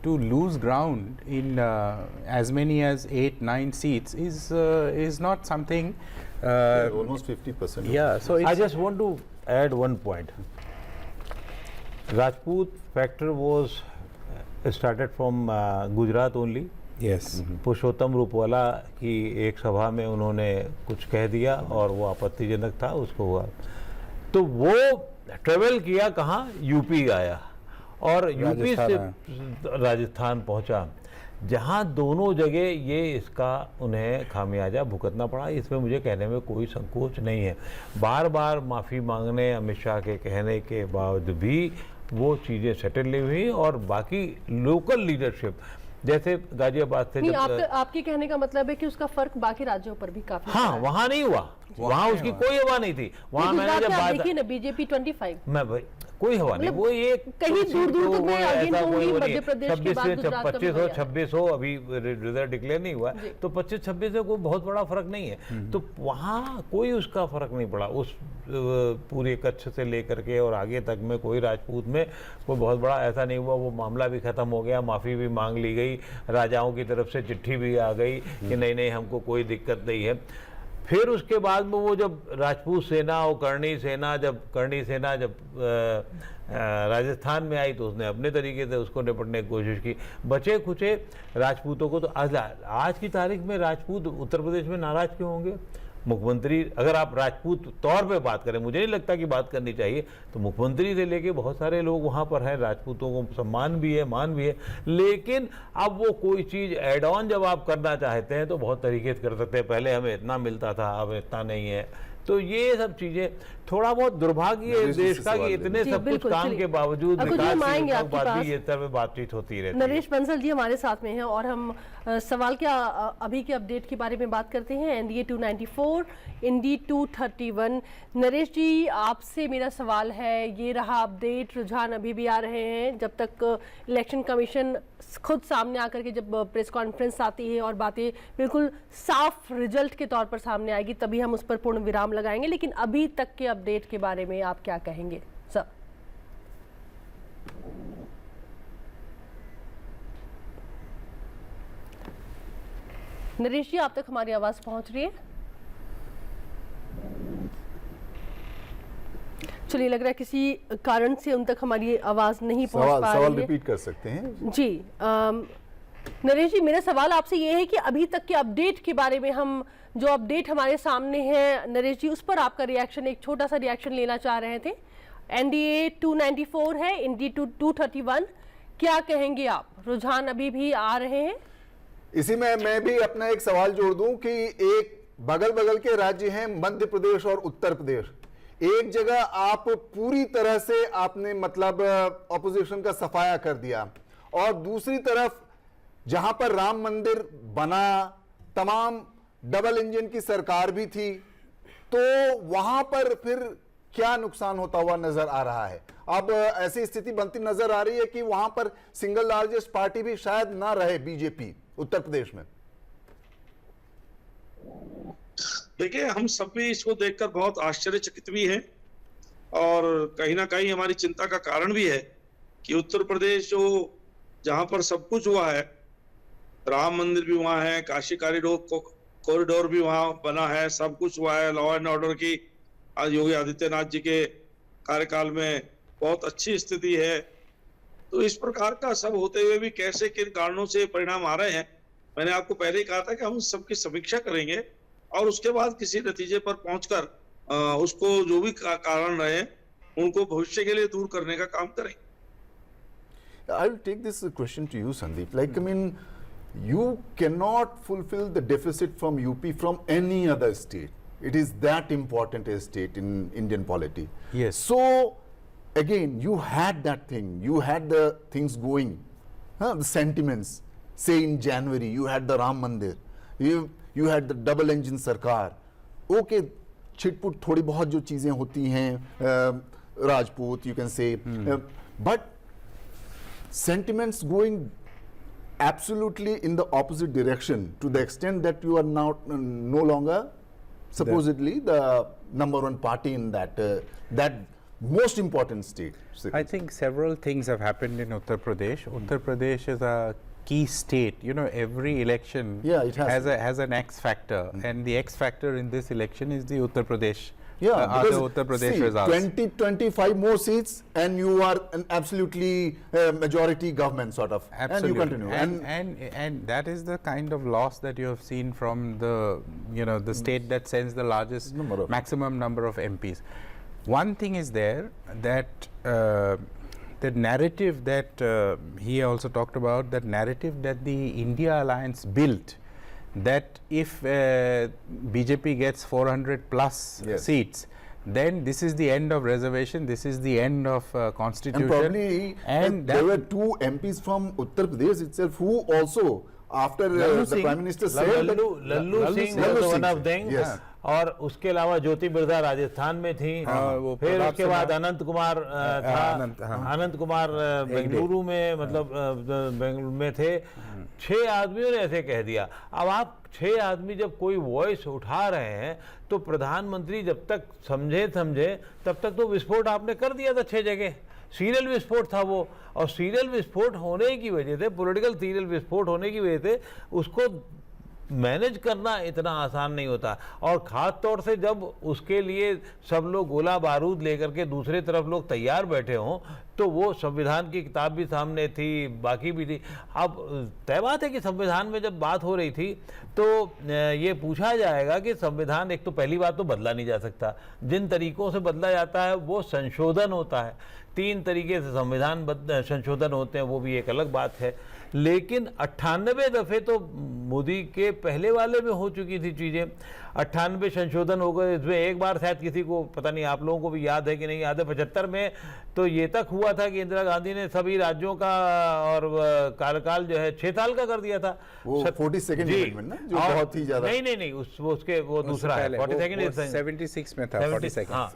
to lose ground in as many as 8-9 seats is not something. Almost 50%. Yeah, so I it's, just want to add one point. Rajput factor was started from Gujarat only. yes, पुरुषोत्तम रूपवाला की एक सभा में उन्होंने कुछ कह दिया और वो आपत्तिजनक था, उसको हुआ, तो वो ट्रेवल किया कहाँ, यूपी आया और यूपी से राजस्थान पहुंचा, जहां दोनों जगह ये इसका उन्हें खामियाजा भुगतना पड़ा। इसमें मुझे कहने में कोई संकोच नहीं है। बार बार माफ़ी मांगने, अमित शाह के कहने के बाद भी वो चीज़ें सेटल नहीं हुई, और बाकी लोकल लीडरशिप जैसे गाजियाबाद से नहीं, आपके कहने का मतलब है कि उसका फर्क बाकी राज्यों पर भी काफी हाँ, पड़ा है। वहाँ नहीं हुआ। वहां उसकी कोई हवा नहीं थी। वहां मैंने गुजरात जब में आप बात देखिए ना बीजेपी 25, मैं भाई कोई हवा नहीं, वो ये कहीं दूर-दूर तक मैं again कहूंगी, मध्य प्रदेश के 26 बाद से गुजरात का भी 25 हो हो गया। 26 हो, अभी रिजल्ट डिक्लेयर नहीं हुआ है, तो 25-26 से कोई बहुत बड़ा फर्क नहीं है। तो वहाँ कोई उसका फर्क नहीं पड़ा, उस पूरे कच्छ से लेकर के और आगे तक में कोई राजपूत में कोई बहुत बड़ा ऐसा नहीं हुआ। वो मामला भी खत्म हो गया, माफ़ी भी मांग ली गई, राजाओं की तरफ से चिट्ठी भी आ गई कि नहीं नहीं हमको कोई दिक्कत नहीं है। फिर उसके बाद में वो जब राजपूत सेना और करणी सेना जब राजस्थान में आई तो उसने अपने तरीके से उसको निपटने की कोशिश की। बचे खुचे राजपूतों को तो आज की तारीख में राजपूत उत्तर प्रदेश में नाराज क्यों होंगे? मुख्यमंत्री, अगर आप राजपूत तौर पे बात करें, मुझे नहीं लगता कि बात करनी चाहिए, तो मुख्यमंत्री से लेके बहुत सारे लोग वहाँ पर हैं, राजपूतों को सम्मान भी है, मान भी है। लेकिन अब वो कोई चीज़ एड ऑन जब आप करना चाहते हैं तो बहुत तरीके से कर सकते हैं। पहले हमें इतना मिलता था, अब इतना नहीं है। तो ये सब चीज़ें थोड़ा बहुत दुर्भाग्य है देश का कि इतने जी, सब कुछ बिल्कुल, काम चलिए। के बावजूद अकुल जी, विकास हम के आएंगे आपके बाद पास। भी ये तरह बातचीत होती रहती है। नरेश बंसल जी हमारे साथ में हैं और हम सवाल के अभी के अपडेट के बारे में बात करते हैं। एनडीए 294, इंडी 231। नरेश जी, आपसे मेरा सवाल है, ये रहा अपडेट, रुझान अभी भी आ रहे हैं। जब तक इलेक्शन कमीशन खुद सामने आकर के जब प्रेस कॉन्फ्रेंस आती है और बातें बिल्कुल साफ रिजल्ट के तौर पर सामने आएगी, तभी हम उस पर पूर्ण विराम लगाएंगे। लेकिन अभी तक के अपडेट के बारे में आप क्या कहेंगे सर? नरेश जी, आप तक हमारी आवाज पहुंच रही है? चलिए, लग रहा है किसी कारण से उन तक हमारी आवाज नहीं पहुंच पा सवाल रही है। रिपीट कर सकते हैं जी, नरेश जी, मेरा सवाल आपसे ये है कि अभी तक के अपडेट के बारे में, हम जो अपडेट हमारे सामने है नरेश जी, उस पर आपका रिएक्शन, एक छोटा सा रिएक्शन लेना चाह रहे थे। एनडीए 294 है, इंडी 231, क्या कहेंगे आप? रुझान अभी भी आ रहे हैं? इसी में मैं भी अपना एक सवाल जोड़ दूं कि एक बगल बगल के राज्य हैं मध्य प्रदेश और उत्तर प्रदेश। एक जगह आप पूरी तरह से आपने मतलब ऑपोजिशन का सफाया कर दिया, और दूसरी तरफ जहां पर राम मंदिर बना, तमाम डबल इंजन की सरकार भी थी, तो वहां पर फिर क्या नुकसान होता हुआ नजर आ रहा है? अब ऐसी स्थिति बनती नजर आ रही है कि वहां पर सिंगल लार्जेस्ट पार्टी भी शायद ना रहे, बीजेपी उत्तर प्रदेश में। देखिए, हम सब भी इसको देखकर बहुत आश्चर्यचकित भी हैं और कहीं ना कहीं हमारी चिंता का कारण भी है कि उत्तर प्रदेश जो जहां पर सब कुछ हुआ है, राम मंदिर भी वहां है, काशी कॉरिडोर भी वहां बना है, सब कुछ हुआ है, लॉ एंड ऑर्डर की आज योगी आदित्यनाथ जी के कार्यकाल में बहुत अच्छी स्थिति है। तो इस प्रकार का सब होते हुए भी कैसे, किन कारणों से परिणाम आ रहे हैं, मैंने आपको पहले ही कहा था कि हम सबकी समीक्षा करेंगे और उसके बाद किसी नतीजे पर पहुंचकर उसको जो भी कारण रहे उनको भविष्य के लिए दूर करने का काम करेंगे। I will take this question to you, Sandeep. Like, I mean, you cannot fulfill the deficit from UP from any other state. It is that important a state in Indian polity. Yes. So, again, you had that thing. You had the things going, the sentiments. Say in January, you had the Ram Mandir. You had the double engine sarkar. Okay, छिटपुट थोड़ी बहुत जो चीजें होती हैं, Rajput, you can say, but sentiments going absolutely in the opposite direction to the extent that you are now no longer supposedly the number one party in that most important state. I think several things have happened in Uttar Pradesh. Uttar Pradesh is a key state. You know, every election It has an X factor, and the X factor in this election is the Uttar Pradesh. Yeah, the Uttar Pradesh see, results. 25 more seats and you are an absolutely majority government sort of. Absolutely. And you continue. And that is the kind of loss that you have seen from the, you know, the state that sends the largest maximum number of MPs. One thing is there that the narrative that he also talked about, that narrative that the India Alliance built, that if BJP gets 400 plus seats, then this is the end of reservation, this is the end of constitution. And probably there were two MPs from Uttar Pradesh itself who also after Lallu the Singh. Prime Minister said that, Lallu Singh Lallu was one Singh of said, them, yes. और उसके अलावा ज्योति बिरला राजस्थान में थी, वो फिर प्रताप उसके बाद सिन्हा। अनंत कुमार था, अनंत, हाँ। अनंत कुमार बेंगलुरु में, मतलब बेंगलुरु में थे। 6 आदमियों ने ऐसे कह दिया। अब आप 6 आदमी जब कोई वॉइस उठा रहे हैं तो प्रधानमंत्री जब तक समझे तब तक तो विस्फोट आपने कर दिया था 6 जगह। सीरियल विस्फोट था वो, और सीरियल विस्फोट होने की वजह से, पॉलिटिकल सीरियल विस्फोट होने की वजह से उसको मैनेज करना इतना आसान नहीं होता। और ख़ास तौर से जब उसके लिए सब लोग गोला बारूद लेकर के दूसरे तरफ लोग तैयार बैठे हों, तो वो संविधान की किताब भी सामने थी, बाकी भी थी। अब तय बात है कि संविधान में जब बात हो रही थी तो ये पूछा जाएगा कि संविधान, एक तो पहली बात तो बदला नहीं जा सकता, जिन तरीक़ों से बदला जाता है वो संशोधन होता है। 3 तरीके से संविधान संशोधन होते हैं, वो भी एक अलग बात है। लेकिन 98 दफ़े तो मोदी के पहले वाले में हो चुकी थी चीज़ें। 98 संशोधन हो गए, इसमें एक बार शायद किसी को पता नहीं, आप लोगों को भी याद है कि नहीं याद है, 75 में तो ये तक हुआ था कि इंदिरा गांधी ने सभी राज्यों का और कार्यकाल जो है 6 साल का कर दिया था। वो 42nd जी, amendment ना, जो और बहुत ही ज्यादा, नहीं उसके वो दूसरा है, 42nd 76 में था, 42 हाँ।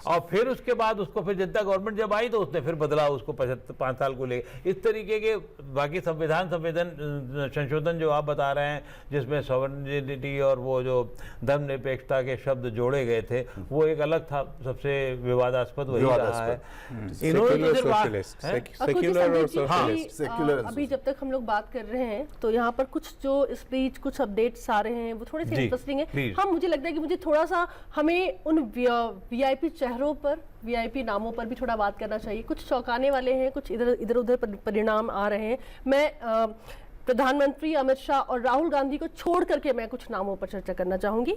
और फिर उसके बाद उसको फिर जनता गवर्नमेंट जब आई तो उसने फिर बदला उसको 5 साल को ले। इस तरीके के बाकी संविधान संशोधन जो आप बता रहे हैं, जिसमें सॉवरेनिटी और वो जो धर्मनिरपेक्षता के शब्द जोड़े गए थे, वो एक अलग था, सबसे विवादास्पद वही रहा है। इन्होंने तो सिर्फ सेक्युलर और सोशलिस्ट, secular and अभी जब तक हम लोग बात कर रहे हैं तो यहाँ पर कुछ जो स्पीच, कुछ अपडेट्स आ रहे हैं वो थोड़े से जी, इंटरेस्टिंग है। please। हाँ, मुझे लगता है कि मुझे थोड़ा सा हमें उन वीआईपी चेहरों पर, वीआईपी नामों पर भी थोड़ा बात करना चाहिए। कुछ चौंकाने वाले हैं, कुछ इधर उधर परिणाम आ रहे हैं। मैं प्रधानमंत्री अमित शाह और राहुल गांधी को छोड़ करके मैं कुछ नामों पर चर्चा करना चाहूंगी,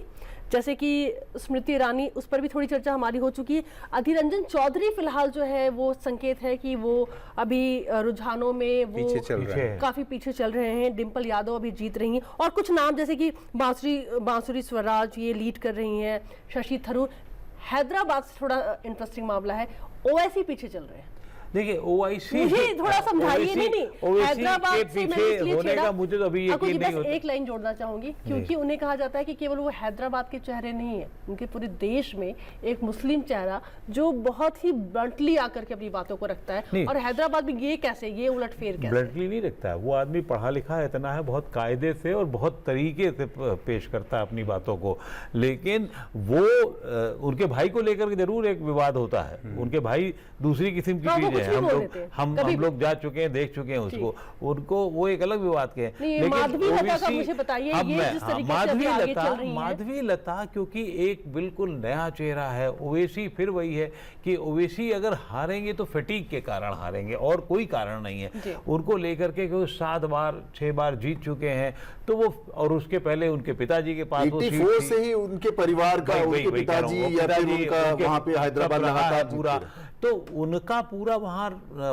जैसे कि स्मृति ईरानी, उस पर भी थोड़ी चर्चा हमारी हो चुकी है। अधीर रंजन चौधरी फिलहाल जो है वो संकेत है कि वो अभी रुझानों में वो पीछे चल रहे हैं। काफी पीछे चल रहे हैं। डिम्पल यादव अभी जीत रही हैं, और कुछ नाम जैसे कि बांसुरी स्वराज ये लीड कर रही हैं, शशि थरूर। हैदराबाद से थोड़ा इंटरेस्टिंग मामला है, ओवैसी पीछे चल रहे हैं। देखिए ओवैसी, मुझे थोड़ा समझाइए। नहीं, हैदराबाद के से मैं पीछे इसलिए होने छेड़ा, का मुझे तो अभी आपको यकीन नहीं बस होता। एक लाइन जोड़ना चाहूंगी, क्योंकि उन्हें कहा जाता है कि केवल वो हैदराबाद के चेहरे नहीं है, उनके पूरे देश में एक मुस्लिम चेहरा जो बहुत ही ब्लंटली आकर के अपनी बातों को रखता है। और हैदराबाद में ये कैसे, ये उलटफेर कैसे? ब्लंटली नहीं रखता है वो आदमी, पढ़ा लिखा इतना है, बहुत कायदे से और बहुत तरीके से पेश करता है अपनी बातों को। लेकिन वो उनके भाई को लेकर के जरूर एक विवाद होता है। उनके भाई दूसरी किस्म की हाँ, वो चीज कुछ है, भी हम बोल लोग देते हैं, हम कभी लोग जा चुके हैं, देख चुके हैं उसको, उनको वो एक अलग विवाद के हैं। नहीं, माधवी लता का मुझे बताइए, अब ये मैं- जिस हाँ, तरीके से अभी आगे चल रही हैं। माधवी लता क्योंकि एक बिल्कुल नया चेहरा है। ओवैसी फिर वही है कि ओवैसी अगर हारेंगे तो फटीक के कारण हारेंगे, और कोई कारण नहीं जी। है उनको लेकर के, क्योंकि 7 बार 6 बार जीत चुके हैं। तो वो, और उसके पहले उनके पिताजी के पास वो सीट 84 थी। से ही उनके परिवार का, वही उनके कह रहा हूँ, पिताजी वो या फिर पिताजी, उनका उनके वहाँ पे हैदराबाद सब रहा है लगातार पूरा, जीतते रहे। तो उनका पूरा वहाँ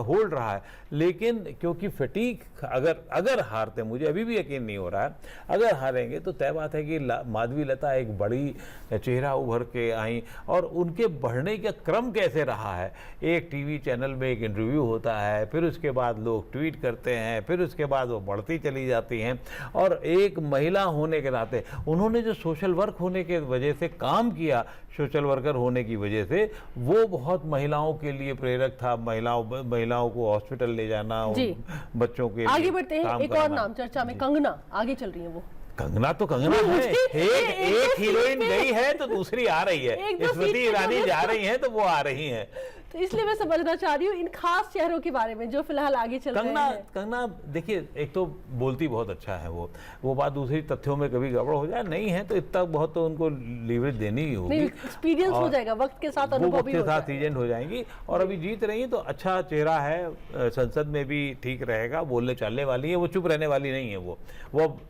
होल्ड रहा है। लेकिन क्योंकि फटीक, अगर हारते, मुझे अभी भी यकीन नहीं हो रहा है, अगर हारेंगे तो तय बात है कि माधवी लता एक बड़ी चेहरा उभर के आई। और उनके बढ़ने का क्रम कैसे रहा है, एक टीवी चैनल में एक इंटरव्यू होता है, फिर उसके बाद लोग ट्वीट करते हैं, फिर उसके बाद वो बढ़ती चली जाती हैं। और एक महिला होने के नाते उन्होंने जो सोशल वर्क होने के वजह से काम किया, सोशल वर्कर होने की वजह से, वो बहुत महिलाओं के लिए प्रेरक था। महिलाओं को हॉस्पिटल ले जाना, जी। बच्चों के आगे लिए बढ़ते हैं, काम एक और कराना। नाम चर्चा में, कंगना आगे चल रही है। वो कंगना तो कंगना नहीं, है, मुझे- एक सीट हीरोइन पे- गई है तो दूसरी आ रही है। एक दो स्मृति सीट पे ईरानी जो है जा तो- रही हैं तो वो आ रही हैं। तो इसलिए मैं समझना चाह रही हूँ इन खास चेहरों के बारे में जो फिलहाल आगे चल रहे हैं। कंगना देखिए, एक तो बोलती बहुत अच्छा है वो बात, दूसरी तथ्यों में कभी गड़बड़ हो जाए नहीं है तो इतना बहुत तो उनको लीवरेज देनी ही होगी। नहीं, एक्सपीरियंस हो और जाएगा, वक्त के साथ वो अनुभव वक्त भी के हो साथ जाएगा। एजेंट हो जाएंगी, और अभी जीत रही हैं तो अच्छा चेहरा है, संसद में भी ठीक रहेगा, बोलने चालने वाली है, वो चुप रहने वाली नहीं है। वो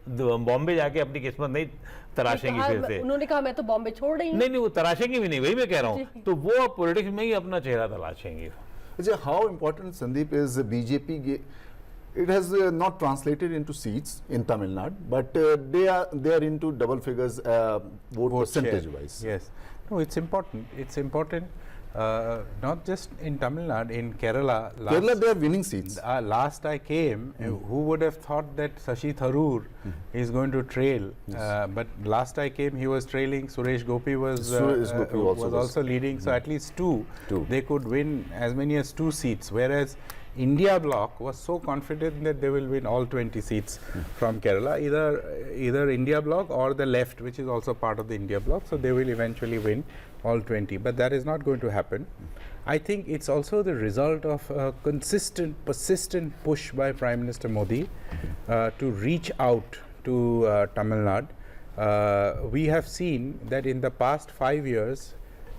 बॉम्बे जाके अपनी किस्मत नहीं तराशेंगी फिर से। उन्होंने कहा मैं तो बॉम्बे छोड़ रही हूँ। नहीं, वो तराशेंगी भी नहीं, वही मैं कह रहा हूँ। तो वो पॉलिटिक्स में ही अपना चेहरा तलाशेंगी। How important, Sandeep, is BJP? It has not translated into seats in Tamil Nadu, but they are into double figures vote percentage wise. Yes. No, it's important. It's important Not just in Tamil Nadu, in Kerala. Kerala, they are winning seats. Last I came, who would have thought that Shashi Tharoor is going to trail? But last I came, he was trailing. Suresh Gopi was Suresh Gopi also was leading. So at least two, Two. they could win as many as 2 seats. Whereas India bloc was so confident that they will win all 20 seats from Kerala, either India bloc or the left, which is also part of the India bloc. So they will eventually win all 20, but that is not going to happen. I think it's also the result of a consistent, persistent push by Prime Minister Modi to reach out to Tamil Nadu. We have seen that in the past 5 years,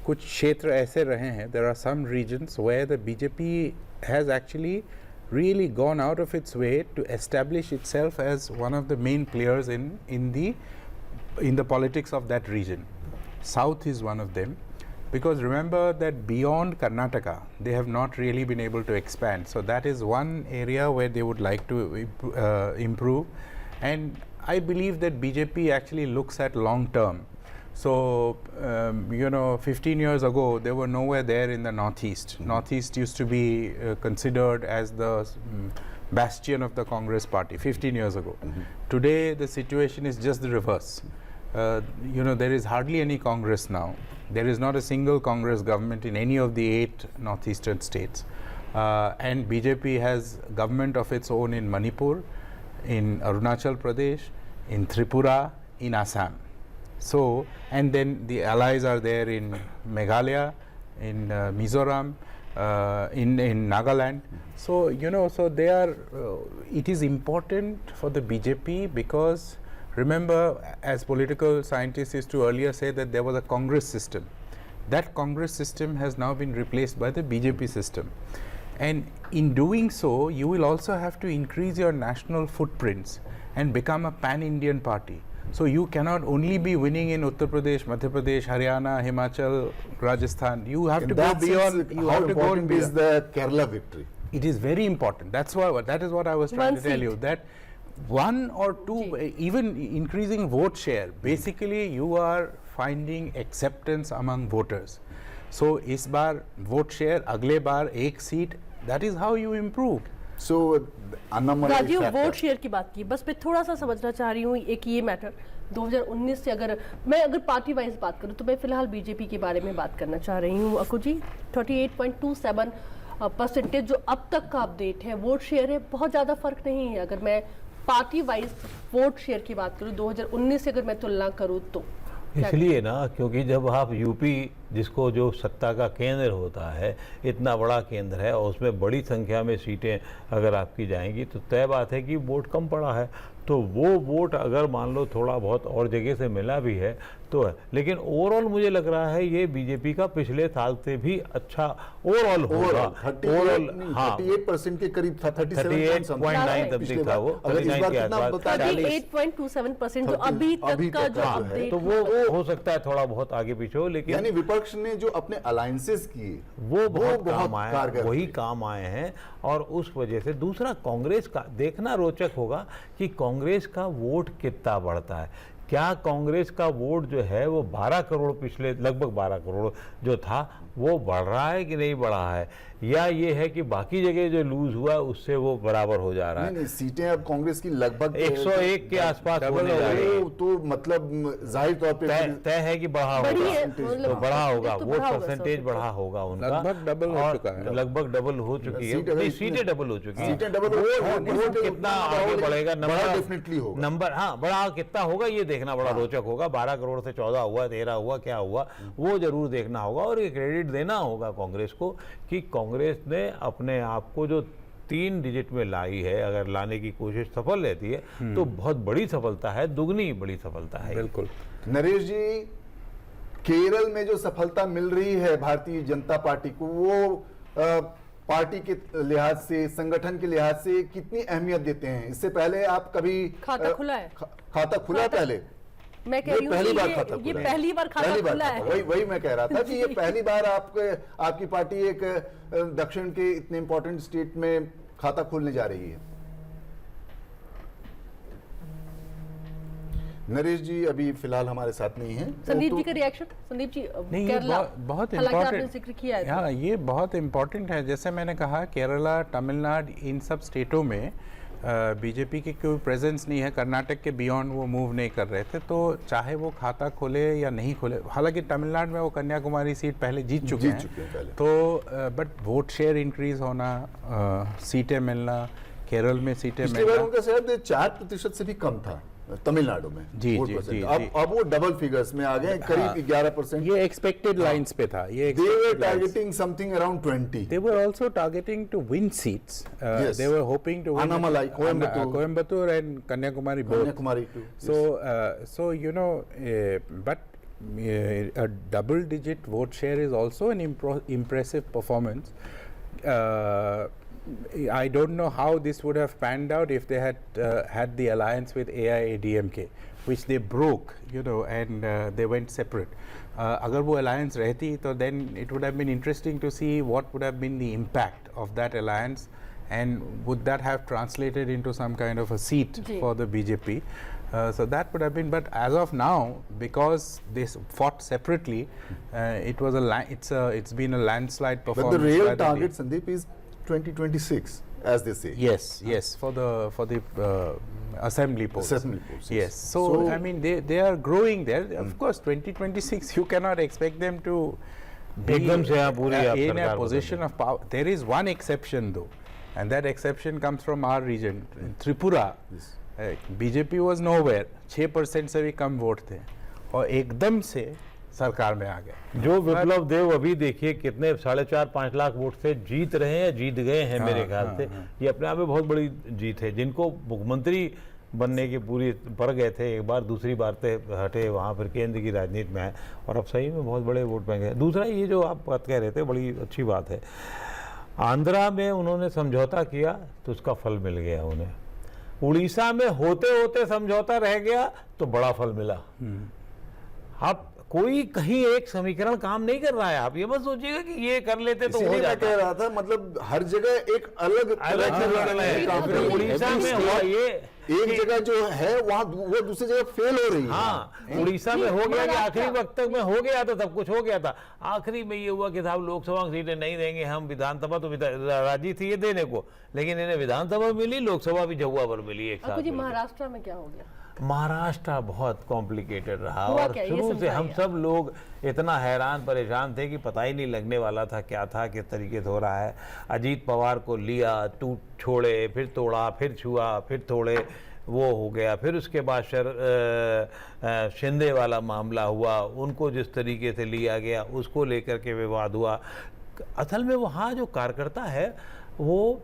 कुछ क्षेत्र ऐसे रहे हैं, there are some regions where the BJP has actually really gone out of its way to establish itself as one of the main players in the politics of that region. South is one of them, because remember that beyond Karnataka, they have not really been able to expand. So that is one area where they would like to improve. And I believe that BJP actually looks at long term. So, 15 years ago, they were nowhere there in the Northeast. Northeast used to be considered as the bastion of the Congress party 15 years ago. Today, the situation is just the reverse. There is hardly any Congress now. There is not a single Congress government in any of the 8 northeastern states. And BJP has government of its own in Manipur, in Arunachal Pradesh, in Tripura, in Assam. So, and then the allies are there in Meghalaya, in Mizoram, in Nagaland. So, so they are, it is important for the BJP because remember, as political scientists used to earlier say that there was a Congress system. That Congress system has now been replaced by the BJP system. And in doing so, you will also have to increase your national footprints and become a pan-Indian party. So you cannot only be winning in Uttar Pradesh, Madhya Pradesh, Haryana, Himachal, Rajasthan. You have to go beyond. You how have to go important is beyond. the Kerala victory? It is very important. That is what I was trying to tell you. That 1 or 2, even increasing vote share, basically you are finding acceptance among voters. So इस बार vote share, अगले बार 1 seat. That is how you improve. So, Rajiv vote share की बात की, बस मैं थोड़ा सा समझना चाह रही हूँ एक ये मैटर 2019 से अगर पार्टी वाइज बात करूँ तो मैं फिलहाल बीजेपी के बारे में बात करना चाह रही हूँ। अकु जी 38.27% जो अब तक का अपडेट है वोट शेयर है, बहुत ज़्यादा फर्क नहीं है। अगर मैं पार्टी वाइज वोट शेयर की बात करूँ 2019 से अगर मैं तुलना करूँ तो इसलिए ना, क्योंकि जब आप यूपी जिसको जो सत्ता का केंद्र होता है, इतना बड़ा केंद्र है और उसमें बड़ी संख्या में सीटें अगर आपकी जाएंगी तो तय बात है कि वोट कम पड़ा है। तो वो वोट अगर मान लो थोड़ा बहुत और जगह से मिला भी है तो है, लेकिन ओवरऑल मुझे लग रहा है ये बीजेपी का पिछले साल से भी अच्छा ओवरऑल होगा। ओवरऑल 38% के करीब था, 38.9 समथिंग था वो, 39 के आसपास, 38.27% जो अभी तक का जो अपडेट, तो वो हो सकता है थोड़ा बहुत आगे पीछे हो, लेकिन यानी विपक्ष ने जो अपने अलायंसेस किए वो बहुत काम आए, कारगर वही थे। काम आए हैं। और उस वजह से दूसरा कांग्रेस का देखना रोचक होगा कि कांग्रेस का वोट कितना बढ़ता है। क्या कांग्रेस का वोट जो है वो 12 करोड़ पिछले लगभग 12 करोड़ जो था वो बढ़ रहा है कि नहीं बढ़ा है, या ये है कि बाकी जगह जो लूज हुआ उससे वो बराबर हो जा रहा है। नहीं, सीटें अब कांग्रेस की लगभग 101 के आसपास होने जा रही है। तो मतलब जाहिर तौर पे तय है कि बढ़ा होगा, तो बढ़ा होगा, वोट परसेंटेज बढ़ा होगा उनका, लगभग डबल हो चुका है। लगभग डबल हो चुकी है, नहीं सीटें डबल हो चुकी है। सीटें डबल वोट कितना आगे बढ़ेगा, नंबर डेफिनेटली होगा, नंबर हाँ बड़ा कितना होगा ये देखना बड़ा रोचक होगा। 12 करोड़ से 14 हुआ, 13 हुआ, क्या हुआ वो जरूर देखना होगा। और ये क्रेडिट देना होगा कांग्रेस को कि कांग्रेस ने अपने आप को जो 3 डिजिट में लाई है, अगर लाने की कोशिश सफल रहती है तो बहुत बड़ी सफलता है, दुगनी बड़ी सफलता है। बिल्कुल। नरेश जी, केरल में जो सफलता मिल रही है भारतीय जनता पार्टी को, वो पार्टी के लिहाज से, संगठन के लिहाज से कितनी अहमियत देते हैं? इससे पहले आप कभी खाता खुला है? खाता खुला पहले? मैं कह रही हूँ पहली बार ये खाता खुला है। पहली बार खाता खुला है। वही मैं कह रहा था कि ये पहली बार आपकी पार्टी एक दक्षिण के इतने इंपॉर्टेंट स्टेट में खाता खोलने जा रही है। नरेश जी अभी फिलहाल हमारे साथ नहीं है। संदीप जी का रिएक्शन। संदीप जी, नहीं, ये केरला, बहुत हालांकि आपने इम्पोर्टेंट, जिक्र किया है। हाँ, ये बहुत इम्पोर्टेंट है। जैसे मैंने कहा, केरला, तमिलनाडु, इन सब स्टेटों में बीजेपी की कोई प्रेजेंस नहीं है। कर्नाटक के बियॉन्ड वो मूव नहीं कर रहे थे, तो चाहे वो खाता खोले या नहीं खोले, हालांकि तमिलनाडु में वो कन्याकुमारी सीट पहले जीत चुके हैं पहले। तो बट वोट शेयर इंक्रीज होना, सीटें मिलना, केरल में सीटें पिछली बार मिलना, उनका शायद 4% से भी कम था तमिलनाडु में। जी, वोट जी, परसेंट। जी, अब वो डबल फिगर्स में आ गए, करीब 11%। ये एक्सपेक्टेड लाइंस पे था। ये They were expected lines. targeting something around 20. They were also targeting to win seats. Yes. They were hoping to win Annamalai, Coimbatore. Coimbatore and Kanyakumari both. Kanyakumari too. So you know, but a double-digit vote share is also an impressive performance. I don't know how this would have panned out if they had had the alliance with AIADMK, which they broke, you know, and they went separate. Agar wo alliance rehti, तो then it would have been interesting to see what would have been the impact of that alliance, and would that have translated into some kind of a seat ji. for the BJP. So that would have been, but as of now, because they fought separately, it was it's been a landslide But performance. the real by the target, Sandeep, is 2026, as they say. Yes, for the assembly polls. Assembly polls, yes. Yes. So I mean, they are growing there. Of course, 2026, you cannot expect them to be एकदम से यहाँ पूरी आप in a सरकार position of power. There is one exception though, and that exception comes from our region, Tripura. Yes. BJP was nowhere, 6% से भी कम vote थे और एकदम से सरकार में आ गए। जो विप्लव देव अभी देखिए कितने 4.5-5 लाख वोट से जीत रहे हैं या जीत गए हैं, मेरे ख्याल से ये अपने आप में बहुत बड़ी जीत है। जिनको मुख्यमंत्री बनने की पूरी पड़ गए थे, एक बार दूसरी बार से हटे, वहाँ फिर केंद्र की राजनीति में आए और अब सही में बहुत बड़े वोट बैंक है। दूसरा ये जो आप बात कह रहे थे, बड़ी अच्छी बात है, आंध्रा में उन्होंने समझौता किया तो उसका फल मिल गया उन्हें। उड़ीसा में होते होते समझौता रह गया तो बड़ा फल मिला। अब कोई कहीं एक समीकरण काम नहीं कर रहा है। आप ये मत सोचिएगा कि ये कर लेते तो हो इसीलिए मैं जाता। कह रहा था, मतलब हर जगह एक अलग तरह से लड़ना है। हाँ, उड़ीसा में हुआ ये एक जगह जो है वहाँ वो दूसरी जगह फेल हो रही है। हाँ, उड़ीसा में हो गया कि आखिरी वक्त तक में हो गया तो सब कुछ हो गया था। आखिरी में ये हुआ कि साहब लोकसभा की सीटें नहीं देंगे हम, विधानसभा तो राजी थी ये देने को, लेकिन इन्हें विधानसभा मिली, लोकसभा भी जहुआ पर मिली एक साथ। जी, महाराष्ट्र में क्या हो गया? महाराष्ट्र बहुत कॉम्प्लिकेटेड रहा हुआ और क्या? ये शुरू से समझाइए हम सब लोग इतना हैरान परेशान थे कि पता ही नहीं लगने वाला था क्या था, किस तरीके से हो रहा है। अजीत पवार को लिया, टूट छोड़े, फिर तोड़ा, फिर छुआ, फिर तोड़े, वो हो गया। फिर उसके बाद शिंदे वाला मामला हुआ, उनको जिस तरीके से लिया गया उसको लेकर के विवाद हुआ। असल में वहाँ जो कार्यकर्ता है वो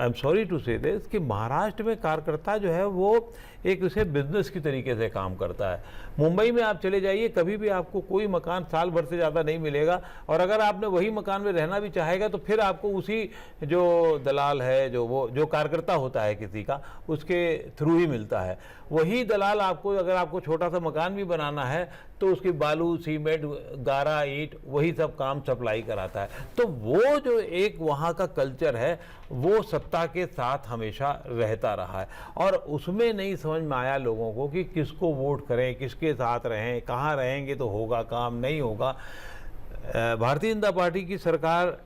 आई एम सॉरी टू से दिस कि महाराष्ट्र में कार्यकर्ता जो है वो एक उसे बिजनेस की तरीके से काम करता है। मुंबई में आप चले जाइए, कभी भी आपको कोई मकान साल भर से ज़्यादा नहीं मिलेगा, और अगर आपने वही मकान में रहना भी चाहेगा तो फिर आपको उसी जो दलाल है, जो कार्यकर्ता होता है किसी का, उसके थ्रू ही मिलता है। वही दलाल आपको, अगर आपको छोटा सा मकान भी बनाना है तो उसकी बालू, सीमेंट, गारा, ईंट, वही सब काम सप्लाई कराता है। तो वो जो एक वहाँ का कल्चर है वो सत्ता के साथ हमेशा रहता रहा है, और उसमें नहीं समझ में आया लोगों को कि किसको वोट करें, किसके साथ रहें, कहाँ रहेंगे तो होगा काम, नहीं होगा। भारतीय जनता पार्टी की सरकार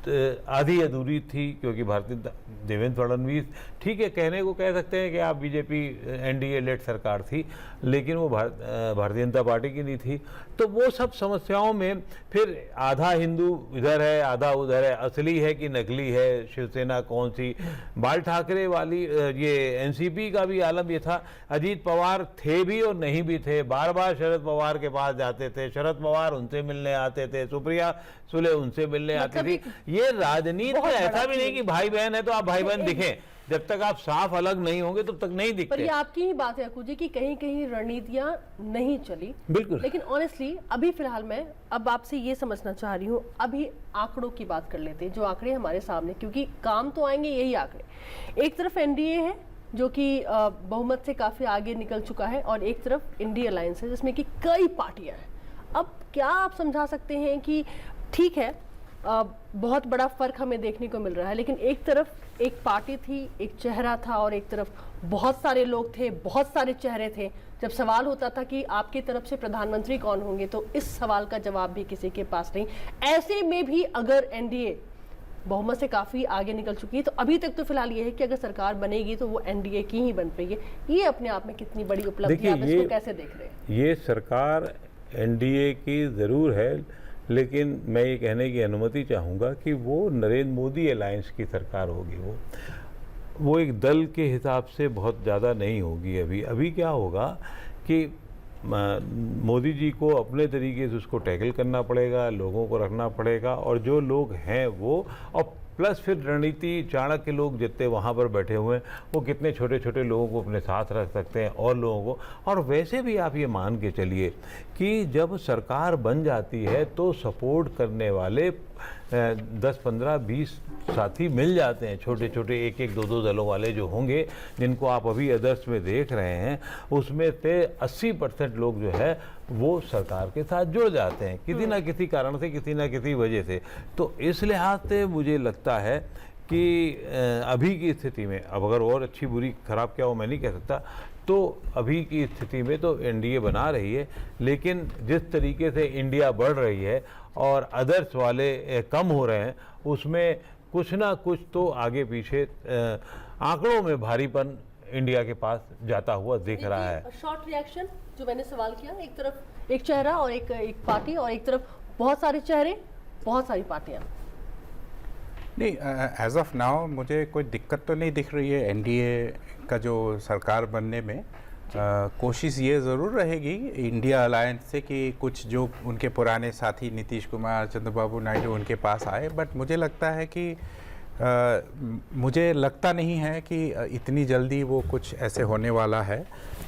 आधी अधूरी थी, क्योंकि देवेंद्र फडणवीस, ठीक है, कहने को कह सकते हैं कि आप बीजेपी एनडीए लेड सरकार थी, लेकिन वो भारतीय जनता पार्टी की नहीं थी। तो वो सब समस्याओं में फिर आधा हिंदू इधर है, आधा उधर है, असली है कि नकली है, शिवसेना कौन सी, बाल ठाकरे वाली, ये एनसीपी का भी आलम ये था। अजीत पवार थे भी और नहीं भी थे, बार बार शरद पवार के पास जाते थे, शरद पवार उनसे मिलने आते थे, सुप्रिया सुले उनसे मिलने आती थी। ये राजनीति में ऐसा भी नहीं कि भाई बहन है तो आप भाई बहन दिखें, जब तक आप साफ अलग नहीं होंगे तब तक नहीं दिखते। पर ये आपकी ही बात है अक्कू जी कि कहीं कहीं रणनीतियां नहीं चली, बिल्कुल। लेकिन ऑनेस्टली अभी फिलहाल मैं अब आपसे ये समझना चाह रही हूँ, अभी आंकड़ों की बात कर लेते हैं, जो आंकड़े हमारे सामने, क्योंकि काम तो आएंगे यही आंकड़े। एक तरफ एनडीए है जो कि बहुमत से काफी आगे निकल चुका है, और एक तरफ इंडिया अलायंस है जिसमें कि कई पार्टियां हैं। अब क्या आप समझा सकते हैं कि ठीक है, बहुत बड़ा फर्क हमें देखने को मिल रहा है। लेकिन एक तरफ एक पार्टी थी, एक चेहरा था, और एक तरफ बहुत सारे लोग थे, बहुत सारे चेहरे थे। जब सवाल होता था कि आपकी तरफ से प्रधानमंत्री कौन होंगे, तो इस सवाल का जवाब भी किसी के पास नहीं। ऐसे में भी अगर एनडीए बहुमत से काफी आगे निकल चुकी है, तो अभी तक तो फिलहाल ये है कि अगर सरकार बनेगी तो वो एनडीए की ही बन पाएगी। ये अपने आप में कितनी बड़ी उपलब्धि है, आप इसको कैसे देख रहे हैं? ये सरकार एनडीए की ज़रूर है, लेकिन मैं ये कहने की अनुमति चाहूँगा कि वो नरेंद्र मोदी अलायंस की सरकार होगी। वो एक दल के हिसाब से बहुत ज़्यादा नहीं होगी। अभी क्या होगा कि मोदी जी को अपने तरीके से उसको टैकल करना पड़ेगा, लोगों को रखना पड़ेगा, और जो लोग हैं वो, और प्लस फिर रणनीति चाणक्य लोग जितने वहाँ पर बैठे हुए हैं, वो कितने छोटे छोटे लोगों को अपने साथ रख सकते हैं और लोगों को। और वैसे भी आप ये मान के चलिए कि जब सरकार बन जाती है तो सपोर्ट करने वाले 10, 15, 20 साथी मिल जाते हैं, छोटे छोटे 1-1, 2-2 दलों वाले जो होंगे, जिनको आप अभी अदर्स में देख रहे हैं, उसमें से 80% लोग जो है वो सरकार के साथ जुड़ जाते हैं किसी ना किसी कारण से, किसी ना किसी वजह से। तो इस लिहाज से मुझे लगता है कि अभी की स्थिति में, अब अगर और अच्छी बुरी खराब क्या हो मैं नहीं कह सकता, तो अभी की स्थिति में तो एनडीए बना रही है, लेकिन जिस तरीके से इंडिया बढ़ रही है और अदर्स वाले कम हो रहे हैं, उसमें कुछ ना कुछ तो आगे पीछे आंकड़ों में भारीपन इंडिया के पास जाता हुआ दिख रहा है। शॉर्ट रिएक्शन जो मैंने सवाल किया, एक तरफ एक चेहरा और एक पार्टी, और एक तरफ बहुत सारे चेहरे, बहुत सारी पार्टियां। नहीं, एज ऑफ नाउ मुझे कोई दिक्कत तो नहीं दिख रही है एनडीए का जो सरकार बनने में। कोशिश ये ज़रूर रहेगी इंडिया अलायंस से कि कुछ जो उनके पुराने साथी नीतीश कुमार, चंद्रबाबू नायडू उनके पास आए, बट मुझे लगता है कि मुझे लगता नहीं है कि इतनी जल्दी वो कुछ ऐसे होने वाला है।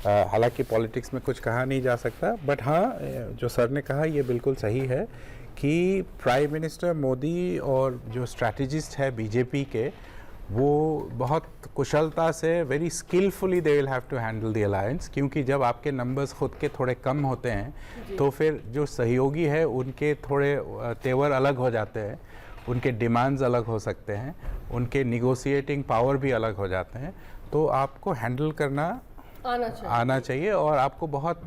हालांकि पॉलिटिक्स में कुछ कहा नहीं जा सकता, बट हाँ, जो सर ने कहा ये बिल्कुल सही है कि प्राइम मिनिस्टर मोदी और जो स्ट्रैटेजिस्ट है बीजेपी के, वो बहुत कुशलता से, very skilfully they will have to handle the alliance. क्योंकि जब आपके नंबर्स खुद के थोड़े कम होते हैं तो फिर जो सहयोगी है उनके थोड़े तेवर अलग हो जाते हैं, उनके डिमांड्स अलग हो सकते हैं, उनके निगोशिएटिंग पावर भी अलग हो जाते हैं। तो आपको हैंडल करना आना चाहिए और आपको बहुत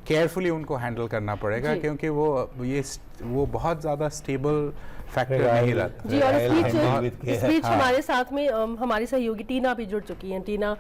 केयरफुली उनको हैंडल करना पड़ेगा, क्योंकि वो बहुत ज़्यादा स्टेबल फैक्टर नहीं रहता। जी, और स्पीच हमारे साथ में हमारी सहयोगी टीना भी जुड़ चुकी हैं। टीना,